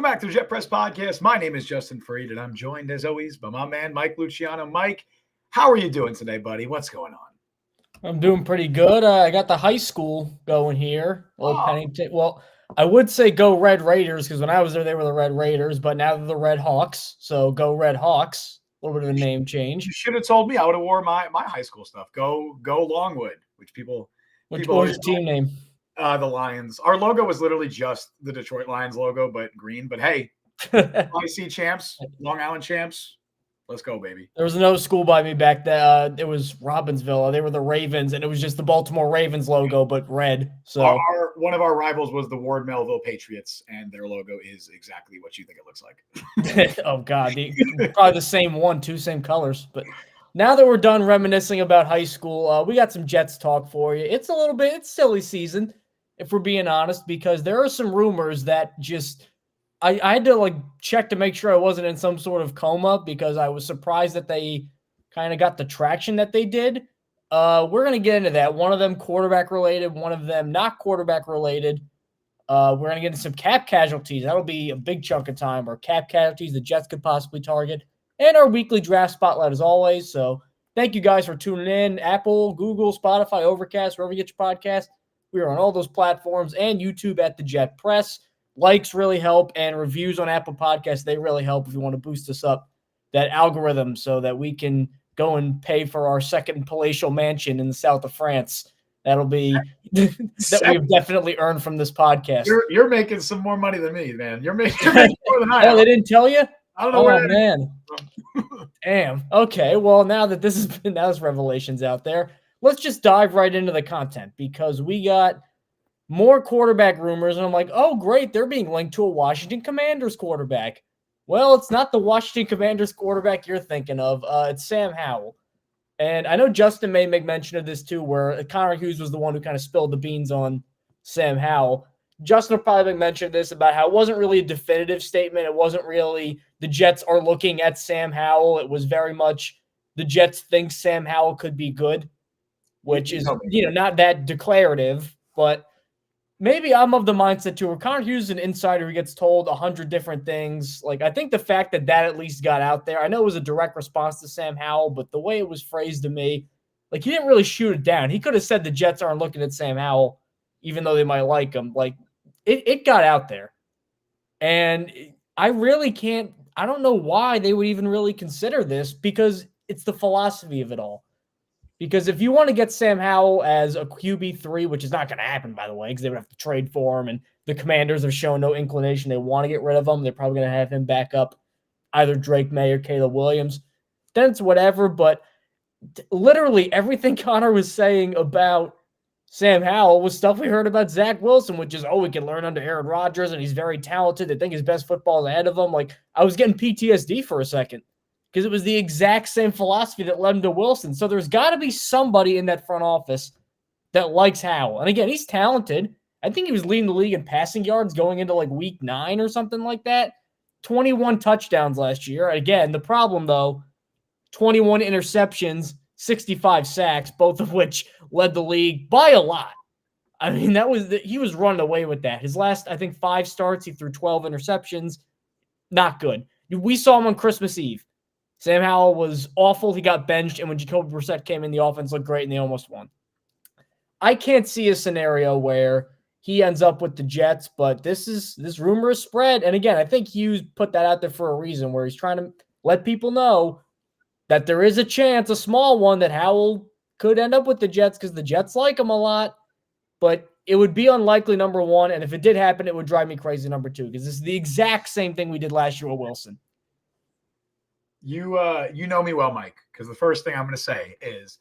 Welcome back to the Jet Press Podcast. My name is Justin Fried, and I'm joined, as always, by my man, Mike Luciano. Mike, how are you doing today, buddy? What's going on? I'm doing pretty good. I got the high school going here. Pennington. Well, I would say go Red Raiders because when I was there, they were the Red Raiders, but now they're the Red Hawks. So go Red Hawks. A little bit of a name change. You should have told me. I would have wore my high school stuff. Go Longwood, which people. What was your team name? The Lions. Our logo was literally just the Detroit Lions logo, but green. But hey, IC champs, Long Island champs. Let's go, baby. There was another school by me back then. It was Robbinsville. They were the Ravens, and it was just the Baltimore Ravens logo, but red. So one of our rivals was the Ward Melville Patriots, and their logo is exactly what you think it looks like. Oh, God. Probably the same one, same colors. But now that we're done reminiscing about high school, we got some Jets talk for you. It's silly season, if we're being honest, because there are some rumors that just I had to check to make sure I wasn't in some sort of coma because I was surprised that they kind of got the traction that they did. We're going to get into that. One of them quarterback related, one of them not quarterback related. We're going to get into some cap casualties. That'll be a big chunk of time, or cap casualties the Jets could possibly target, and our weekly draft spotlight as always. So thank you guys for tuning in. Apple, Google, Spotify, Overcast, wherever you get your podcast. We are on all those platforms and YouTube at the Jet Press. Likes really help, and reviews on Apple Podcasts, they really help if you want to boost us up, that algorithm, so that we can go and pay for our second palatial mansion in the south of France. That'll be that we've definitely earned from this podcast. You're making some more money than me, man. You're making more than I am. Oh, they didn't tell you? I don't know where man. Damn. Okay, well, now this revelation's out there, let's just dive right into the content because we got more quarterback rumors, and I'm like, oh, great, they're being linked to a Washington Commanders quarterback. Well, it's not the Washington Commanders quarterback you're thinking of. It's Sam Howell. And I know Justin may make mention of this too, where Connor Hughes was the one who kind of spilled the beans on Sam Howell. Justin will probably make mention of this about how it wasn't really a definitive statement. It wasn't really the Jets are looking at Sam Howell. It was very much the Jets think Sam Howell could be good, which is, not that declarative, but maybe I'm of the mindset too, where Connor Hughes is an insider who gets told 100 different things. I think the fact that at least got out there, I know it was a direct response to Sam Howell, but the way it was phrased to me, he didn't really shoot it down. He could have said the Jets aren't looking at Sam Howell, even though they might like him. It got out there. And I really can't, I don't know why they would even really consider this, because it's the philosophy of it all. Because if you want to get Sam Howell as a QB3, which is not going to happen, by the way, because they would have to trade for him, and the Commanders have shown no inclination. They want to get rid of him. They're probably going to have him back up either Drake May or Caleb Williams. Then it's whatever, but literally everything Connor was saying about Sam Howell was stuff we heard about Zach Wilson, which is, we can learn under Aaron Rodgers, and he's very talented. They think his best football is ahead of him. I was getting PTSD for a second, because it was the exact same philosophy that led him to Wilson. So there's got to be somebody in that front office that likes Howell. And again, he's talented. I think he was leading the league in passing yards going into week 9 or something like that. 21 touchdowns last year. Again, the problem, though, 21 interceptions, 65 sacks, both of which led the league by a lot. I mean, he was running away with that. His last, I think, 5 starts, he threw 12 interceptions. Not good. We saw him on Christmas Eve. Sam Howell was awful. He got benched, and when Jacoby Brissett came in, the offense looked great, and they almost won. I can't see a scenario where he ends up with the Jets, but this rumor is spread. And again, I think Hughes put that out there for a reason, where he's trying to let people know that there is a chance, a small one, that Howell could end up with the Jets because the Jets like him a lot. But it would be unlikely, number one, and if it did happen, it would drive me crazy, number two, because this is the exact same thing we did last year with Wilson. You know me well, Mike, because the first thing I'm going to say is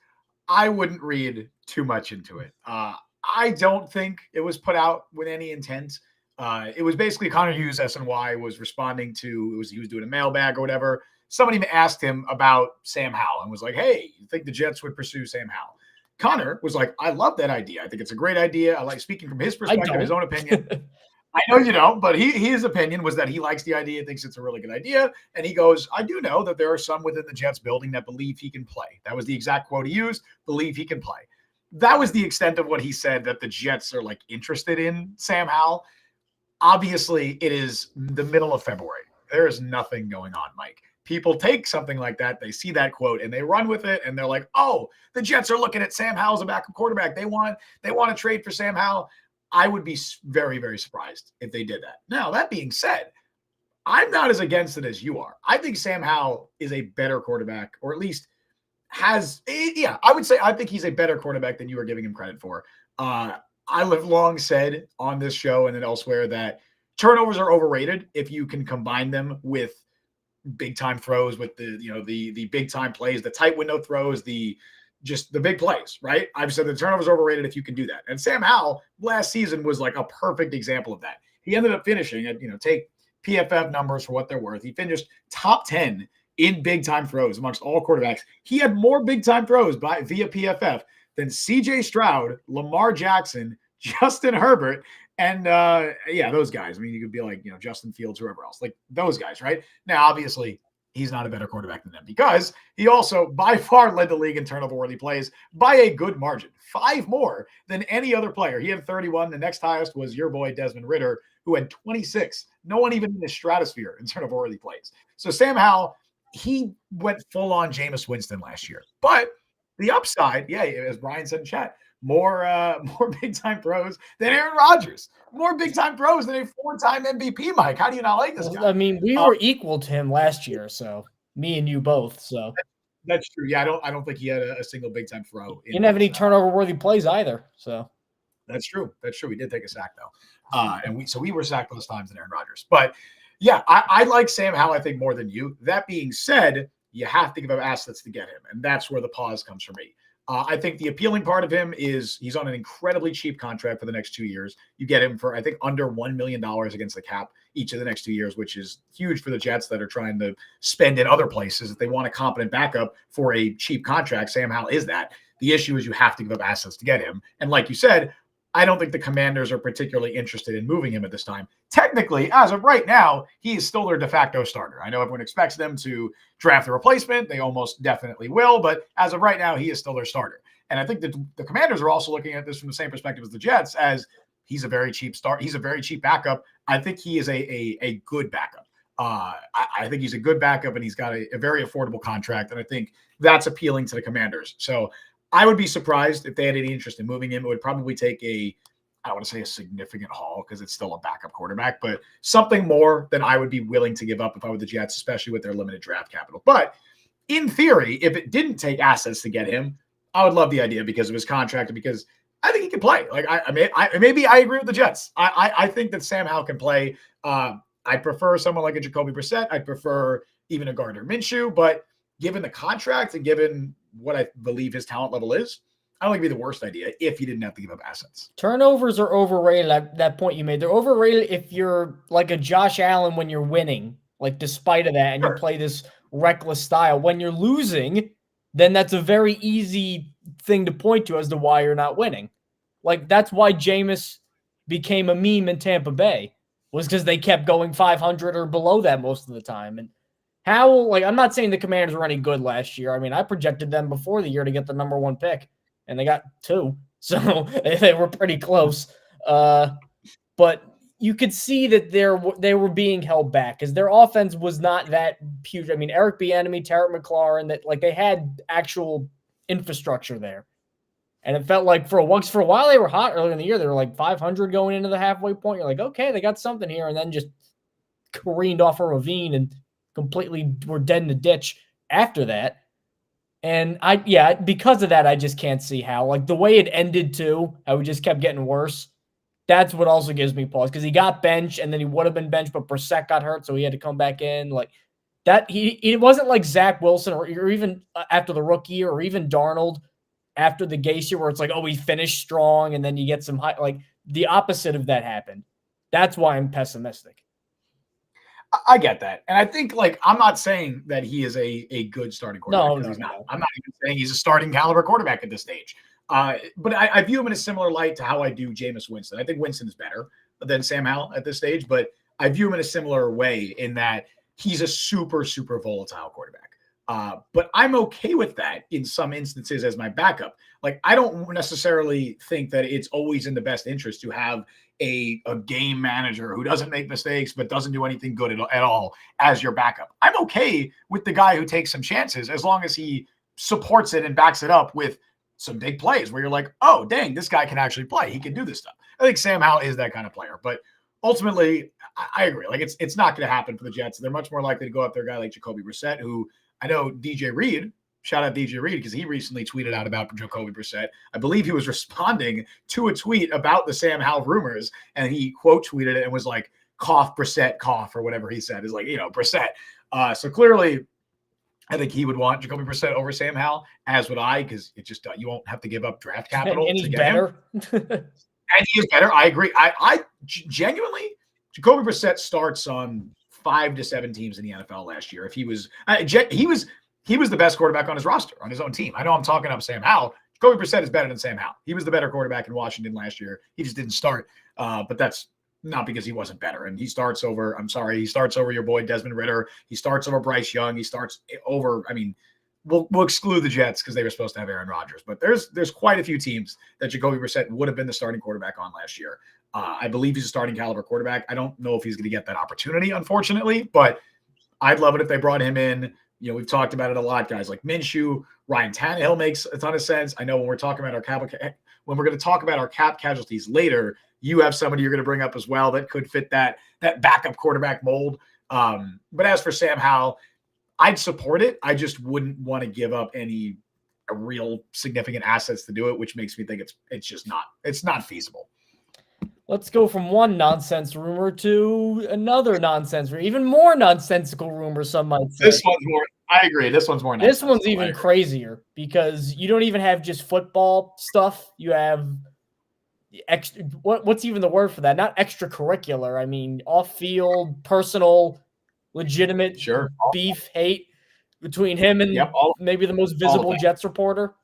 I wouldn't read too much into it. I don't think it was put out with any intent. It was basically Connor Hughes, SNY, was responding to, he was doing a mailbag or whatever. Somebody asked him about Sam Howell and was like, hey, you think the Jets would pursue Sam Howell? Connor was like, I love that idea. I think it's a great idea. I like speaking from his perspective, his own opinion. I know you don't, but his opinion was that he likes the idea, thinks it's a really good idea. And he goes, I do know that there are some within the Jets building that believe he can play. That was the exact quote he used, believe he can play. That was the extent of what he said, that the Jets are interested in Sam Howell. obviously it is the middle of February. There is nothing going on, Mike. People take something like that, they see that quote and they run with it, and they're like, "Oh, the Jets are looking at Sam Howell as a backup quarterback. They want to trade for Sam Howell." I would be very, very surprised if they did that. Now, that being said, I'm not as against it as you are. I think Sam Howell is a better quarterback, or at least I would say I think he's a better quarterback than you are giving him credit for. I have long said on this show and then elsewhere that turnovers are overrated if you can combine them with big time throws, with the big time plays, the tight window throws, the big plays, right? I've said the turnovers are overrated if you can do that. And Sam Howell last season was like a perfect example of that. He ended up finishing at, take PFF numbers for what they're worth. He finished top 10 in big time throws amongst all quarterbacks. He had more big time throws via PFF than CJ Stroud, Lamar Jackson, Justin Herbert, and those guys. I mean, you could be like, Justin Fields, whoever else, like those guys, right? Now, obviously, he's not a better quarterback than them because he also by far led the league in turnover-worthy plays by a good margin, 5 more than any other player. He had 31. The next highest was your boy Desmond Ridder, who had 26. No one even in the stratosphere in turnover-worthy plays. So Sam Howell, he went full-on Jameis Winston last year. But the upside, as Brian said in chat, more big-time throws than Aaron Rodgers. More big-time throws than a 4-time MVP, Mike. How do you not like this guy? I mean, we were equal to him last year, so me and you both. So that's true. Yeah, I don't think he had a single big-time throw. He didn't have any turnover-worthy plays either. So that's true. That's true. We did take a sack though, and we were sacked less times than Aaron Rodgers. But yeah, I like Sam Howell, I think, more than you. That being said, you have to give up assets to get him, and that's where the pause comes for me. I think the appealing part of him is he's on an incredibly cheap contract for the next 2 years. You get him for, I think, under $1 million against the cap each of the next 2 years, which is huge for the Jets that are trying to spend in other places. If they want a competent backup for a cheap contract, Sam Howell is that. The issue is you have to give up assets to get him. And like you said, I don't think the Commanders are particularly interested in moving him at this time. Technically, as of right now, he is still their de facto starter. I know everyone expects them to draft a replacement. They almost definitely will, but as of right now, he is still their starter. And I think that the Commanders are also looking at this from the same perspective as the Jets, as he's a very cheap start. He's a very cheap backup. I think he is a good backup. I think he's a good backup, and he's got a very affordable contract, and I think that's appealing to the Commanders. So I would be surprised if they had any interest in moving him. It would probably take I don't want to say a significant haul because it's still a backup quarterback, but something more than I would be willing to give up if I were the Jets, especially with their limited draft capital. But in theory, if it didn't take assets to get him, I would love the idea because of his contract and because I think he can play. Like maybe I agree with the Jets. I think that Sam Howell can play. I prefer someone like a Jacoby Brissett. I prefer even a Gardner Minshew, but given the contract and given what I believe his talent level is, I don't think it'd be the worst idea if he didn't have to give up assets. Turnovers are overrated. That point you made, they're overrated if you're like a Josh Allen when you're winning, like despite of that, and you play this reckless style. When you're losing, then that's a very easy thing to point to as to why you're not winning. Like that's why Jameis became a meme in Tampa Bay, was because they kept going 500 or below that most of the time. And Howell, like, I'm not saying the Commanders were any good last year. I mean, I projected them before the year to get the number 1 pick, and they got 2. So they were pretty close. But you could see that they were being held back because their offense was not that huge. I mean, Eric Bieniemy, Terry McLaurin, that like they had actual infrastructure there. And it felt like for a while they were hot earlier in the year. They were like 500 going into the halfway point. You're like, okay, they got something here, and then just careened off a ravine and completely were dead in the ditch after that. And because of that, I just can't see how, like the way it ended too, how we just kept getting worse. That's what also gives me pause because he got benched and then he would have been benched, but Brissett got hurt, so he had to come back in. Like that, it wasn't like Zach Wilson or even after the rookie year or even Darnold after the Gase year where it's like, oh, he finished strong and then you get some high, like the opposite of that happened. That's why I'm pessimistic. I get that. And I think, like, I'm not saying that he is a good starting quarterback. No, he's not. I'm not even saying he's a starting caliber quarterback at this stage. But I view him in a similar light to how I do Jameis Winston. I think Winston is better than Sam Howell at this stage, but I view him in a similar way in that he's a super, super volatile quarterback. But I'm okay with that in some instances as my backup. Like, I don't necessarily think that it's always in the best interest to have a game manager who doesn't make mistakes but doesn't do anything good at all as your backup. I'm okay with the guy who takes some chances as long as he supports it and backs it up with some big plays where you're like, oh, dang, this guy can actually play. He can do this stuff. I think Sam Howell is that kind of player. But ultimately, I agree. Like, it's not going to happen for the Jets. They're much more likely to go after a guy like Jacoby Brissett, who I know DJ Reed, shout out DJ Reed, because he recently tweeted out about Jacoby Brissett. I believe he was responding to a tweet about the Sam Howell rumors, and he quote tweeted it and was like, cough, Brissett, cough, or whatever he said. Is like, Brissett. So clearly, I think he would want Jacoby Brissett over Sam Howell, as would I, because it just you won't have to give up draft capital. And he's better. And he is better. I agree. I genuinely, Jacoby Brissett starts on 5 to 7 teams in the NFL last year. If he was the best quarterback on his roster, on his own team. I know I'm talking up Sam Howell. Jacoby Brissett is better than Sam Howell. He was the better quarterback in Washington last year. He just didn't start. But that's not because he wasn't better. And he starts over your boy Desmond Ridder. He starts over Bryce Young. He starts over, we'll exclude the Jets because they were supposed to have Aaron Rodgers. But there's quite a few teams that Jacoby Brissett would have been the starting quarterback on last year. I believe he's a starting caliber quarterback. I don't know if he's going to get that opportunity, unfortunately, but I'd love it if they brought him in. We've talked about it a lot, guys like Minshew, Ryan Tannehill makes a ton of sense. I know when we're talking about when we're going to talk about our cap casualties later, you have somebody you're going to bring up as well that could fit that backup quarterback mold. But as for Sam Howell, I'd support it. I just wouldn't want to give up any real significant assets to do it, which makes me think it's not feasible. Let's go from one nonsense rumor to another nonsense, or even more nonsensical rumor, some might say. This one's more, I agree. This one's more This one's even crazier because you don't even have just football stuff. You have extra, what's even the word for that? Not extracurricular. Off-field, personal, legitimate beef, hate between him and maybe the most visible Jets reporter.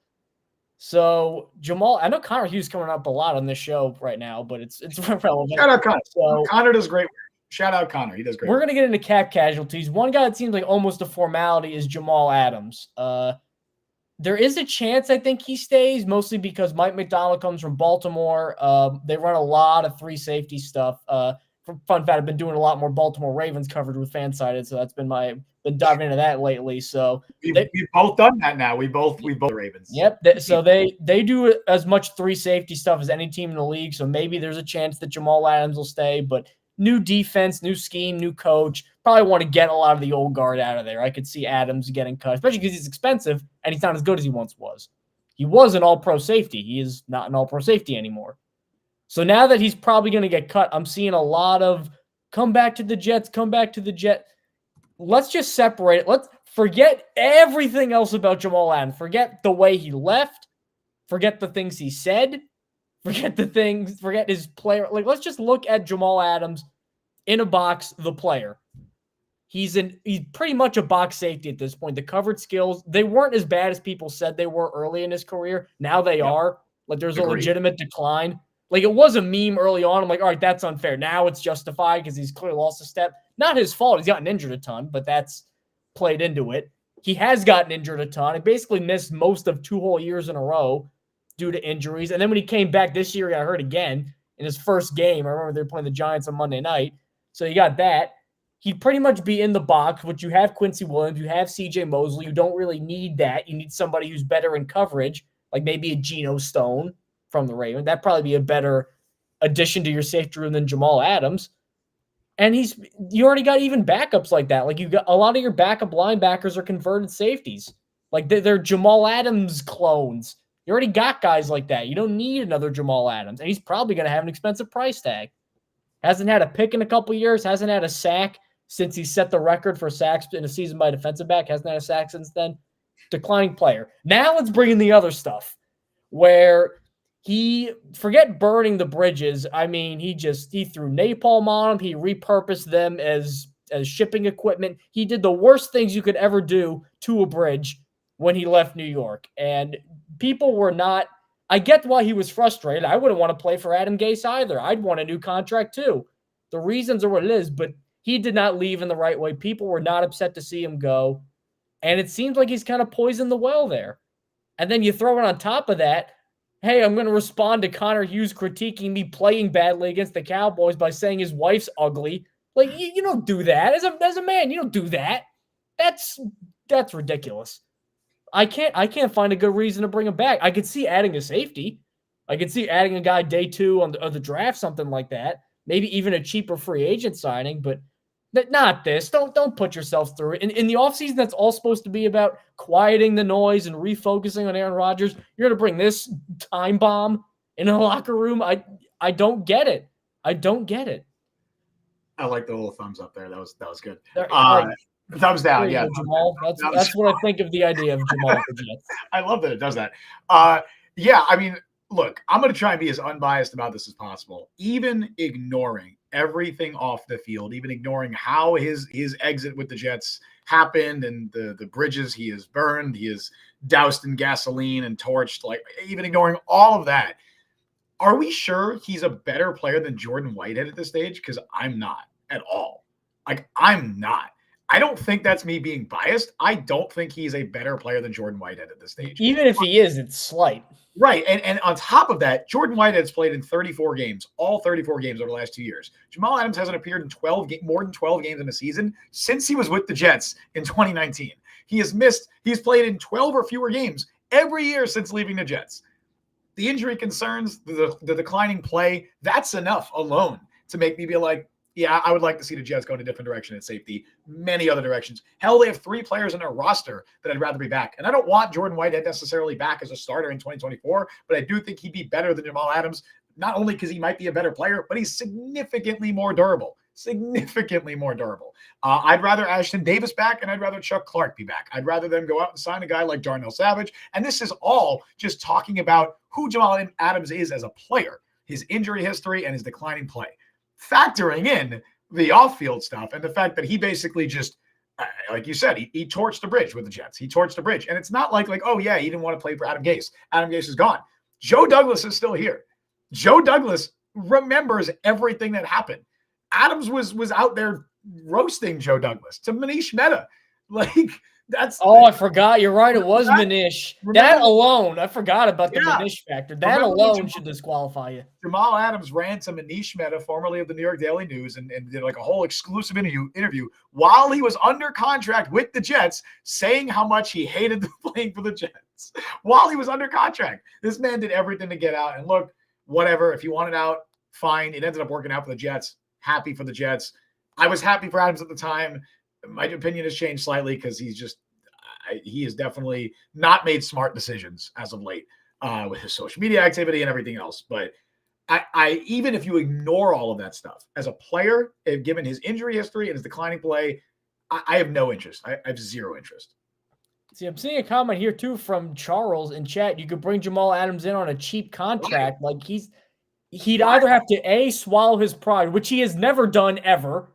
So Jamal, I know Connor Hughes coming up a lot on this show right now, but it's relevant. Shout out Connor. So, Connor does great. Shout out Connor. He does great. We're gonna get into cap casualties. One guy that seems like almost a formality is Jamal Adams. There is a chance I think he stays, mostly because Mike McDonald comes from Baltimore. They run a lot of 3 safety stuff. Fun fact, I've been doing a lot more Baltimore Ravens coverage with Fansided, so that's been been diving into that lately. So we've both done that now. We both Ravens. Yep. So they do as much 3 safety stuff as any team in the league. So maybe there's a chance that Jamal Adams will stay, but new defense, new scheme, new coach. Probably want to get a lot of the old guard out of there. I could see Adams getting cut, especially because he's expensive and he's not as good as he once was. He was an all-pro safety. He is not an all-pro safety anymore. So now that he's probably going to get cut, I'm seeing a lot of come back to the Jets. Let's just separate it. Let's forget everything else about Jamal Adams. Forget the way he left. Forget the things he said. Forget his player. Let's just look at Jamal Adams in a box, the player. He's pretty much a box safety at this point. The coverage skills, they weren't as bad as people said they were early in his career. Now they are. There's a legitimate decline. It was a meme early on. I'm like, all right, that's unfair. Now it's justified because he's clearly lost a step. Not his fault. He's gotten injured a ton, but that's played into it. He has gotten injured a ton. He basically missed most of 2 whole years in a row due to injuries. And then when he came back this year, he got hurt again in his first game. I remember they were playing the Giants on Monday night. So you got that. He'd pretty much be in the box, which you have Quincy Williams, you have CJ Mosley. You don't really need that. You need somebody who's better in coverage, like maybe a Geno Stone from the Ravens. That'd probably be a better addition to your safety room than Jamal Adams. And you already got even backups like that. You got a lot of your backup linebackers are converted safeties. They're Jamal Adams clones. You already got guys like that. You don't need another Jamal Adams. And he's probably going to have an expensive price tag. Hasn't had a pick in a couple years. Hasn't had a sack since he set the record for sacks in a season by a defensive back. Hasn't had a sack since then. Declining player. Now let's bring in the other stuff where forget burning the bridges. He threw napalm on them. He repurposed them as shipping equipment. He did the worst things you could ever do to a bridge when he left New York. And people were not, I get why he was frustrated. I wouldn't want to play for Adam Gase either. I'd want a new contract too. The reasons are what it is, but he did not leave in the right way. People were not upset to see him go. And it seems like he's kind of poisoned the well there. And then you throw it on top of that. hey, I'm going to respond to Connor Hughes critiquing me playing badly against the Cowboys by saying his wife's ugly. Like, you don't do that. As a man, you don't do that. That's ridiculous. I can't find a good reason to bring him back. I could see adding a safety. I could see adding a guy day 2 on the draft, something like that. Maybe even a cheaper free agent signing, but not this. Don't put yourself through it. In the offseason, that's all supposed to be about quieting the noise and refocusing on Aaron Rodgers. You're going to bring this time bomb in a locker room? I don't get it. I don't get it. I like the little thumbs up there. That was good. Thumbs down, yeah. Jamal. That's what I think of the idea of Jamal for Jets. I love that it does that. Yeah, I mean, look, I'm going to try and be as unbiased about this as possible, even ignoring everything off the field, even ignoring how his exit with the Jets happened and the bridges he has burned, he is doused in gasoline and torched, like even ignoring all of that. Are we sure he's a better player than Jordan Whitehead at this stage? Because I'm not at all. Like, I'm not. I don't think that's me being biased. I don't think he's a better player than Jordan Whitehead at this stage. Even if he is, it's slight. Right. And on top of that, Jordan Whitehead's played in 34 games, all 34 games over the last 2 years. Jamal Adams hasn't appeared in more than 12 games in a season since he was with the Jets in 2019. He's played in 12 or fewer games every year since leaving the Jets. The injury concerns, the declining play, that's enough alone to make me be like, yeah, I would like to see the Jets go in a different direction at safety, many other directions. Hell, they have 3 players in their roster that I'd rather be back. And I don't want Jordan Whitehead necessarily back as a starter in 2024, but I do think he'd be better than Jamal Adams, not only because he might be a better player, but he's significantly more durable. I'd rather Ashton Davis back, and I'd rather Chuck Clark be back. I'd rather them go out and sign a guy like Darnell Savage. And this is all just talking about who Jamal Adams is as a player, his injury history, and his declining play. Factoring in the off-field stuff and the fact that he basically just, like you said, he torched the bridge with the Jets. He torched the bridge. And it's not like, oh, yeah, he didn't want to play for Adam Gase. Adam Gase is gone. Joe Douglas is still here. Joe Douglas remembers everything that happened. Adams was out there roasting Joe Douglas to Manish Mehta. Like, that's... Oh, I forgot. You're right. It was Manish. That alone, I forgot about the Manish factor. That alone should disqualify you. Jamal Adams ran to Manish Mehta, formerly of the New York Daily News, and did like a whole exclusive interview while he was under contract with the Jets, saying how much he hated playing for the Jets while he was under contract. This man did everything to get out. And look, whatever. If he wanted out, fine. It ended up working out for the Jets. Happy for the Jets. I was happy for Adams at the time. My opinion has changed slightly because he has definitely not made smart decisions as of late with his social media activity and everything else. But I even if you ignore all of that stuff as a player, given his injury history and his declining play, I have no interest. I have zero interest. See, I'm seeing a comment here too from Charles in chat. You could bring Jamal Adams in on a cheap contract. Like he'd either have to A, swallow his pride, which he has never done ever,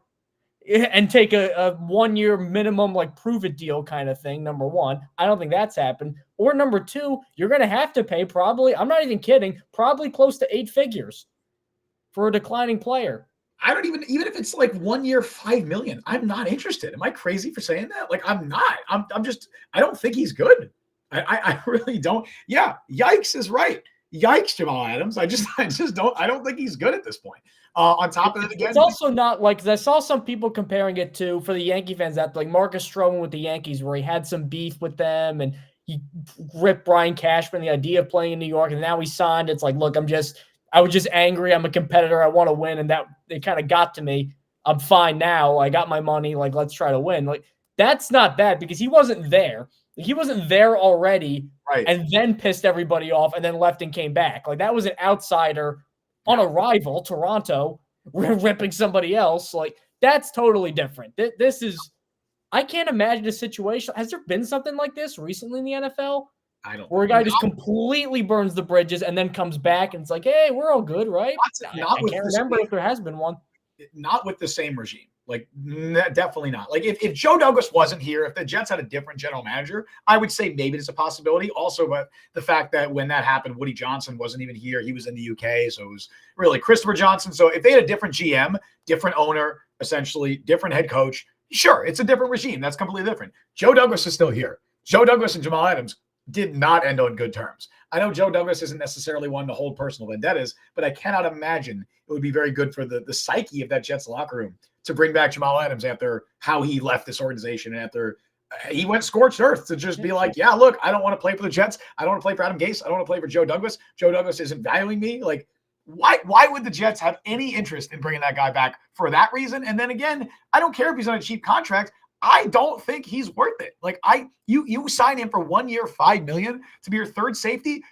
and take a 1-year minimum, like prove it deal kind of thing. Number one, I don't think that's happened. Or number two, you're going to have to pay probably, I'm not even kidding, probably close to 8 figures for a declining player. I don't even if it's like 1 year, $5 million, I'm not interested. Am I crazy for saying that? Like, I'm not, I'm just, I don't think he's good. I really don't. Yeah. Yikes is right. Yikes, Jamal Adams. I don't think he's good at this point. On top of it, again, it's also not like, I saw some people comparing it to, for the Yankee fans, that like Marcus Stroman with the Yankees, where he had some beef with them and he ripped Brian Cashman the idea of playing in New York, and now he signed. It's like, look, I was just angry. I'm a competitor. I want to win, and that it kind of got to me. I'm fine now. I got my money. Like, let's try to win. Like, that's not bad because he wasn't there. He wasn't there already, right? And then pissed everybody off, and then left and came back. Like, that was an outsider on a rival, Toronto, ripping somebody else. Like, that's totally different. This is, I can't imagine a situation. Has there been something like this recently in the NFL? I don't. Where a guy just completely burns the bridges and then comes back and it's like, hey, we're all good, right? I can't remember if there has been one. Not with the same regime. Like, definitely not. Like, if Joe Douglas wasn't here, if the Jets had a different general manager, I would say maybe it's a possibility. Also, but the fact that when that happened, Woody Johnson wasn't even here. He was in the UK, so it was really Christopher Johnson. So if they had a different GM, different owner, essentially different head coach, sure, it's a different regime. That's completely different. Joe Douglas is still here. Joe Douglas and Jamal Adams did not end on good terms. I know Joe Douglas isn't necessarily one to hold personal vendettas, but I cannot imagine it would be very good for the psyche of that Jets locker room to bring back Jamal Adams after how he left this organization and after he went scorched earth to just be like, yeah, look, I don't want to play for the Jets. I don't want to play for Adam Gase. I don't want to play for Joe Douglas. Joe Douglas isn't valuing me. Like, why would the Jets have any interest in bringing that guy back for that reason? And then again, I don't care if he's on a cheap contract. I don't think he's worth it. Like you sign him for 1 year, $5 million to be your third safety.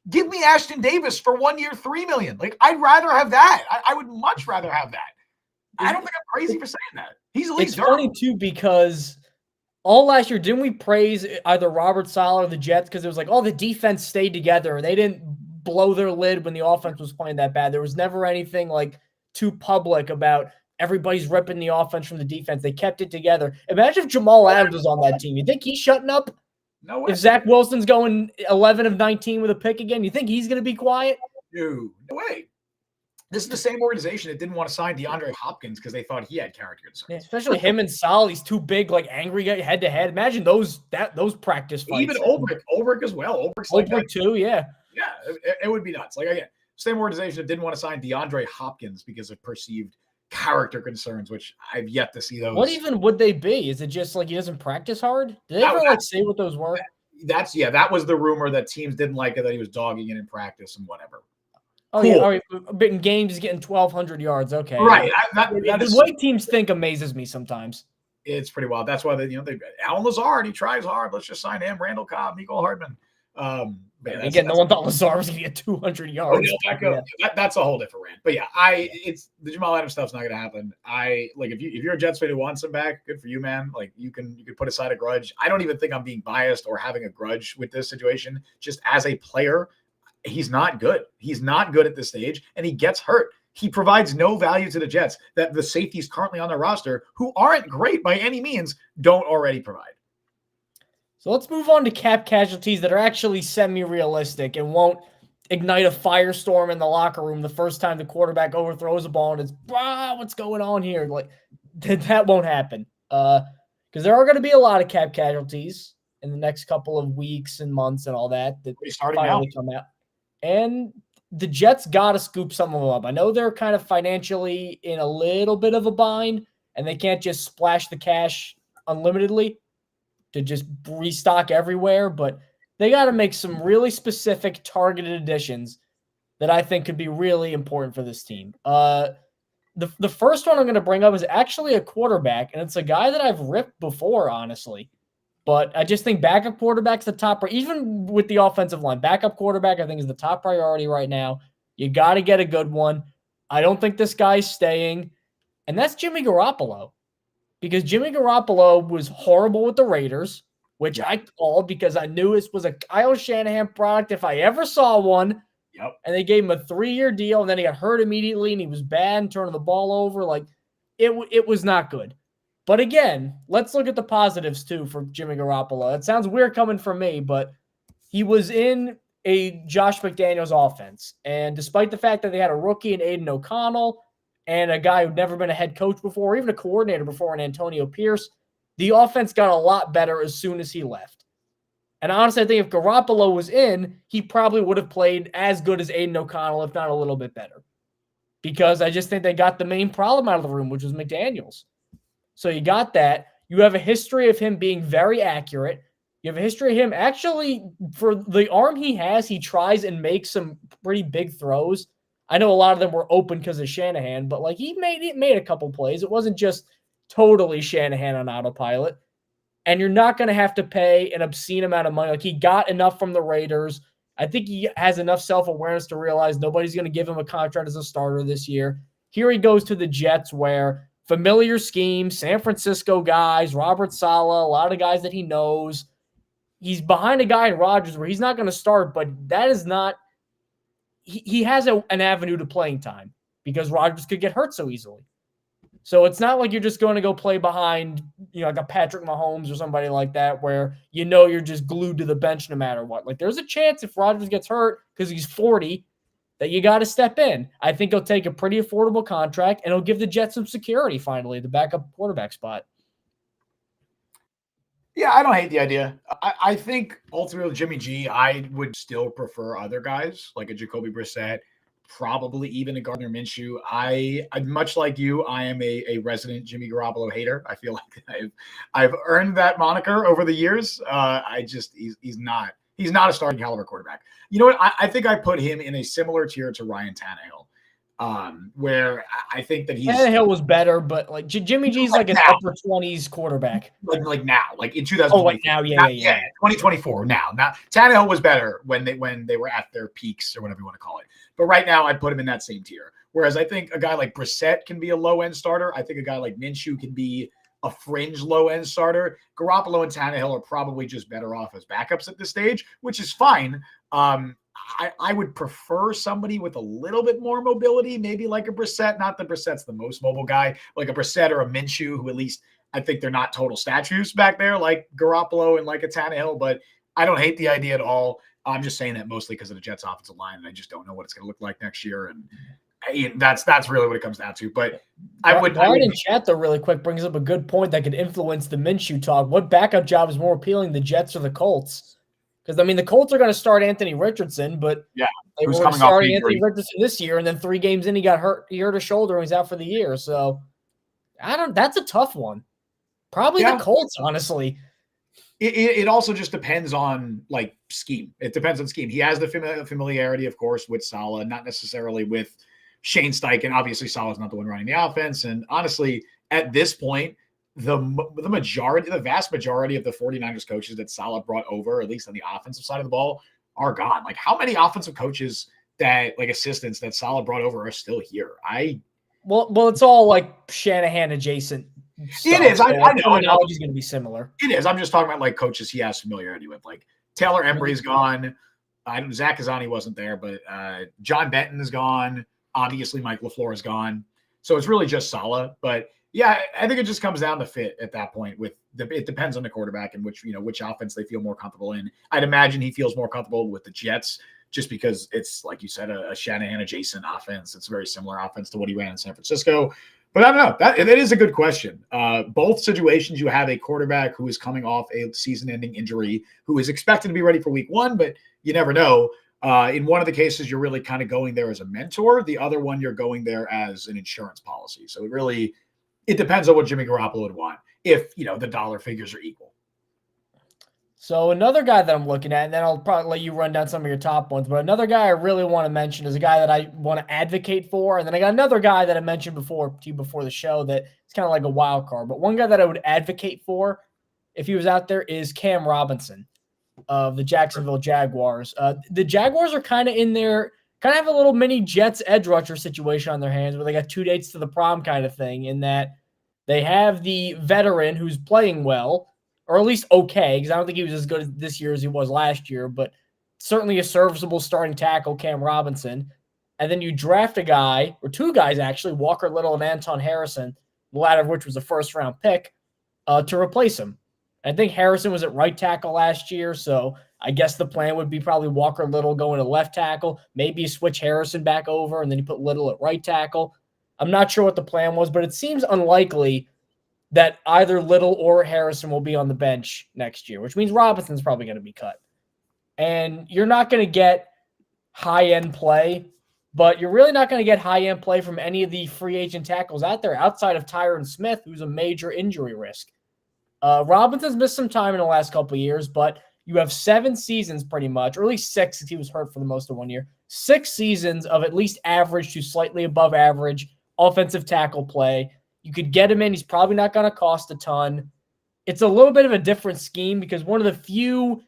Give me Ashton Davis for 1 year, $3 million. Like I'd rather have that. I would much rather have that. I don't think I'm crazy for saying that. He's at least It's funny too because all last year, didn't we praise either Robert Saleh or the Jets because it was like, oh, the defense stayed together. They didn't blow their lid when the offense was playing that bad. There was never anything like too public about everybody's ripping the offense from the defense. They kept it together. Imagine if Jamal Adams was on that team. You think he's shutting up? No way. If Zach Wilson's going 11 of 19 with a pick again, you think he's going to be quiet? Dude, no way. This is the same organization that didn't want to sign DeAndre Hopkins because they thought he had character concerns. Yeah, especially him and Saleh, these two big, like angry guys head to head. Imagine those practice fights. Even Ulbrich as well. Ulbrich too, yeah. Yeah, it would be nuts. Like again, same organization that didn't want to sign DeAndre Hopkins because of perceived character concerns, which I've yet to see those. What even would they be? Is it just like he doesn't practice hard? Did they ever like say what those were? That was the rumor that teams didn't like it, that he was dogging it in practice and whatever. Oh, cool. Yeah. All right. But in games, he's getting 1,200 yards. Okay. Right. The way teams think amazes me sometimes. It's pretty wild. That's why they Alan Lazard, he tries hard. Let's just sign him. Randall Cobb, Mecole Hardman. Again, no one thought Lazard was going to get 200 yards. That's a whole different rant. But yeah, it's the Jamal Adams stuff's not going to happen. If you're a Jets fan who wants him back, good for you, man. Like you can put aside a grudge. I don't even think I'm being biased or having a grudge with this situation. Just as a player, he's not good. He's not good at this stage, and he gets hurt. He provides no value to the Jets that the safeties currently on their roster, who aren't great by any means, don't already provide. So let's move on to cap casualties that are actually semi-realistic and won't ignite a firestorm in the locker room the first time the quarterback overthrows a ball and it's, what's going on here? Like, that won't happen. Because there are going to be a lot of cap casualties in the next couple of weeks and months and all that finally come out. And the Jets got to scoop some of them up. I know they're kind of financially in a little bit of a bind, and they can't just splash the cash unlimitedly to just restock everywhere, but they got to make some really specific targeted additions that I think could be really important for this team. The first one I'm going to bring up is actually a quarterback, and it's a guy that I've ripped before, honestly. But I just think backup quarterback's the top, even with the offensive line. Backup quarterback, I think, is the top priority right now. You got to get a good one. I don't think this guy's staying, and that's Jimmy Garoppolo. Because Jimmy Garoppolo was horrible with the Raiders, which I called because I knew this was a Kyle Shanahan product if I ever saw one. Yep. And they gave him a 3-year deal, and then he got hurt immediately, and he was bad and turning the ball over. Like, it was not good. But again, let's look at the positives, too, for Jimmy Garoppolo. It sounds weird coming from me, but he was in a Josh McDaniels offense. And despite the fact that they had a rookie in Aiden O'Connell and a guy who'd never been a head coach before, or even a coordinator before in Antonio Pierce, the offense got a lot better as soon as he left. And honestly, I think if Garoppolo was in, he probably would have played as good as Aiden O'Connell, if not a little bit better. Because I just think they got the main problem out of the room, which was McDaniels. So you got that. You have a history of him being very accurate. You have a history of him actually, for the arm he has, he tries and makes some pretty big throws. I know a lot of them were open because of Shanahan, but like he made a couple plays. It wasn't just totally Shanahan on autopilot. And you're not going to have to pay an obscene amount of money. Like he got enough from the Raiders. I think he has enough self-awareness to realize nobody's going to give him a contract as a starter this year. Here he goes to the Jets where familiar scheme, San Francisco guys, Robert Saleh, a lot of guys that he knows. He's behind a guy in Rodgers where he's not going to start, but that is not – he has an avenue to playing time because Rodgers could get hurt so easily. So it's not like you're just going to go play behind, like a Patrick Mahomes or somebody like that where you're just glued to the bench no matter what. Like there's a chance if Rodgers gets hurt because he's 40 that you got to step in. I think he'll take a pretty affordable contract and he'll give the Jets some security finally, the backup quarterback spot. Yeah, I don't hate the idea. I think ultimately Jimmy G, I would still prefer other guys like a Jacoby Brissett, probably even a Gardner Minshew. I much like you, I am a resident Jimmy Garoppolo hater. I feel like I've earned that moniker over the years. I just he's not a starting caliber quarterback. You know what? I think I put him in a similar tier to Ryan Tannehill, where I think that he's Tannehill was better, but like Jimmy G's like like an now, upper 20s quarterback. like now, like in Oh, like 2024. now, yeah, Not, yeah, yeah, yeah, yeah. 2024 now. Now Tannehill was better when they were at their peaks or whatever you want to call it. But right now, I'd put him in that same tier. Whereas I think a guy like Brissett can be a low end starter. I think a guy like Minshew can be a fringe low end starter. Garoppolo and Tannehill are probably just better off as backups at this stage, which is fine. I would prefer somebody with a little bit more mobility, maybe like a Brissett. Not that Brissett's the most mobile guy, like a Brissett or a Minshew, who at least I think they're not total statues back there, like Garoppolo and like a Tannehill. But I don't hate the idea at all. I'm just saying that mostly because of the Jets' offensive line, and I just don't know what it's going to look like next year. And that's really what it comes down to. But Brian in chat, though, really quick, brings up a good point that could influence the Minshew talk. What backup job is more appealing, the Jets or the Colts? Because, I mean, the Colts are going to start Anthony Richardson, but yeah, they were starting Anthony Richardson this year, and then 3 games in, he got hurt. He hurt his shoulder, and he's out for the year. So, that's a tough one. Probably the Colts, honestly. It also just depends on like scheme. It depends on scheme. He has the familiarity, of course, with Saleh, not necessarily with Shane Steichen. Obviously, Saleh's not the one running the offense. And honestly, at this point, the vast majority of the 49ers coaches that Saleh brought over, at least on the offensive side of the ball, are gone. Like how many offensive coaches assistants that Saleh brought over are still here? Well, it's all like Shanahan adjacent stuff. It is. So I know. terminology is going to be similar. It is. I'm just talking about like coaches he has familiarity with. Like Taylor Embry's gone. Zach Kazani wasn't there, but John Benton is gone. Obviously, Mike LaFleur is gone. So it's really just Saleh. But yeah, I think it just comes down to fit at that point. It depends on the quarterback and which offense they feel more comfortable in. I'd imagine he feels more comfortable with the Jets just because it's, like you said, a Shanahan adjacent offense. It's a very similar offense to what he ran in San Francisco. But I don't know. That is a good question. Both situations, you have a quarterback who is coming off a season-ending injury, who is expected to be ready for week 1, but you never know. In one of the cases, you're really kind of going there as a mentor. The other one, you're going there as an insurance policy. So it depends on what Jimmy Garoppolo would want if, the dollar figures are equal. So another guy that I'm looking at, and then I'll probably let you run down some of your top ones, but another guy I really want to mention is a guy that I want to advocate for. And then I got another guy that I mentioned before the show that it's kind of like a wild card. But one guy that I would advocate for if he was out there is Cam Robinson of the Jacksonville Jaguars. The Jaguars are kind of have a little mini Jets edge rusher situation on their hands where they got 2 dates to the prom kind of thing, in that they have the veteran who's playing well, or at least okay, because I don't think he was as good this year as he was last year, but certainly a serviceable starting tackle, Cam Robinson. And then you draft a guy, or 2 guys actually, Walker Little and Anton Harrison, the latter of which was a first-round pick, to replace him. I think Harrison was at right tackle last year, so I guess the plan would be probably Walker Little going to left tackle, maybe you switch Harrison back over, and then you put Little at right tackle. I'm not sure what the plan was, but it seems unlikely that either Little or Harrison will be on the bench next year, which means Robinson's probably going to be cut. And you're not going to get high-end play, but you're really not going to get high-end play from any of the free agent tackles out there outside of Tyron Smith, who's a major injury risk. Robinson's missed some time in the last couple of years, but you have 7 seasons pretty much, or at least 6 if he was hurt for the most of 1 year. 6 seasons of at least average to slightly above average offensive tackle play. You could get him in. He's probably not going to cost a ton. It's a little bit of a different scheme because one of the few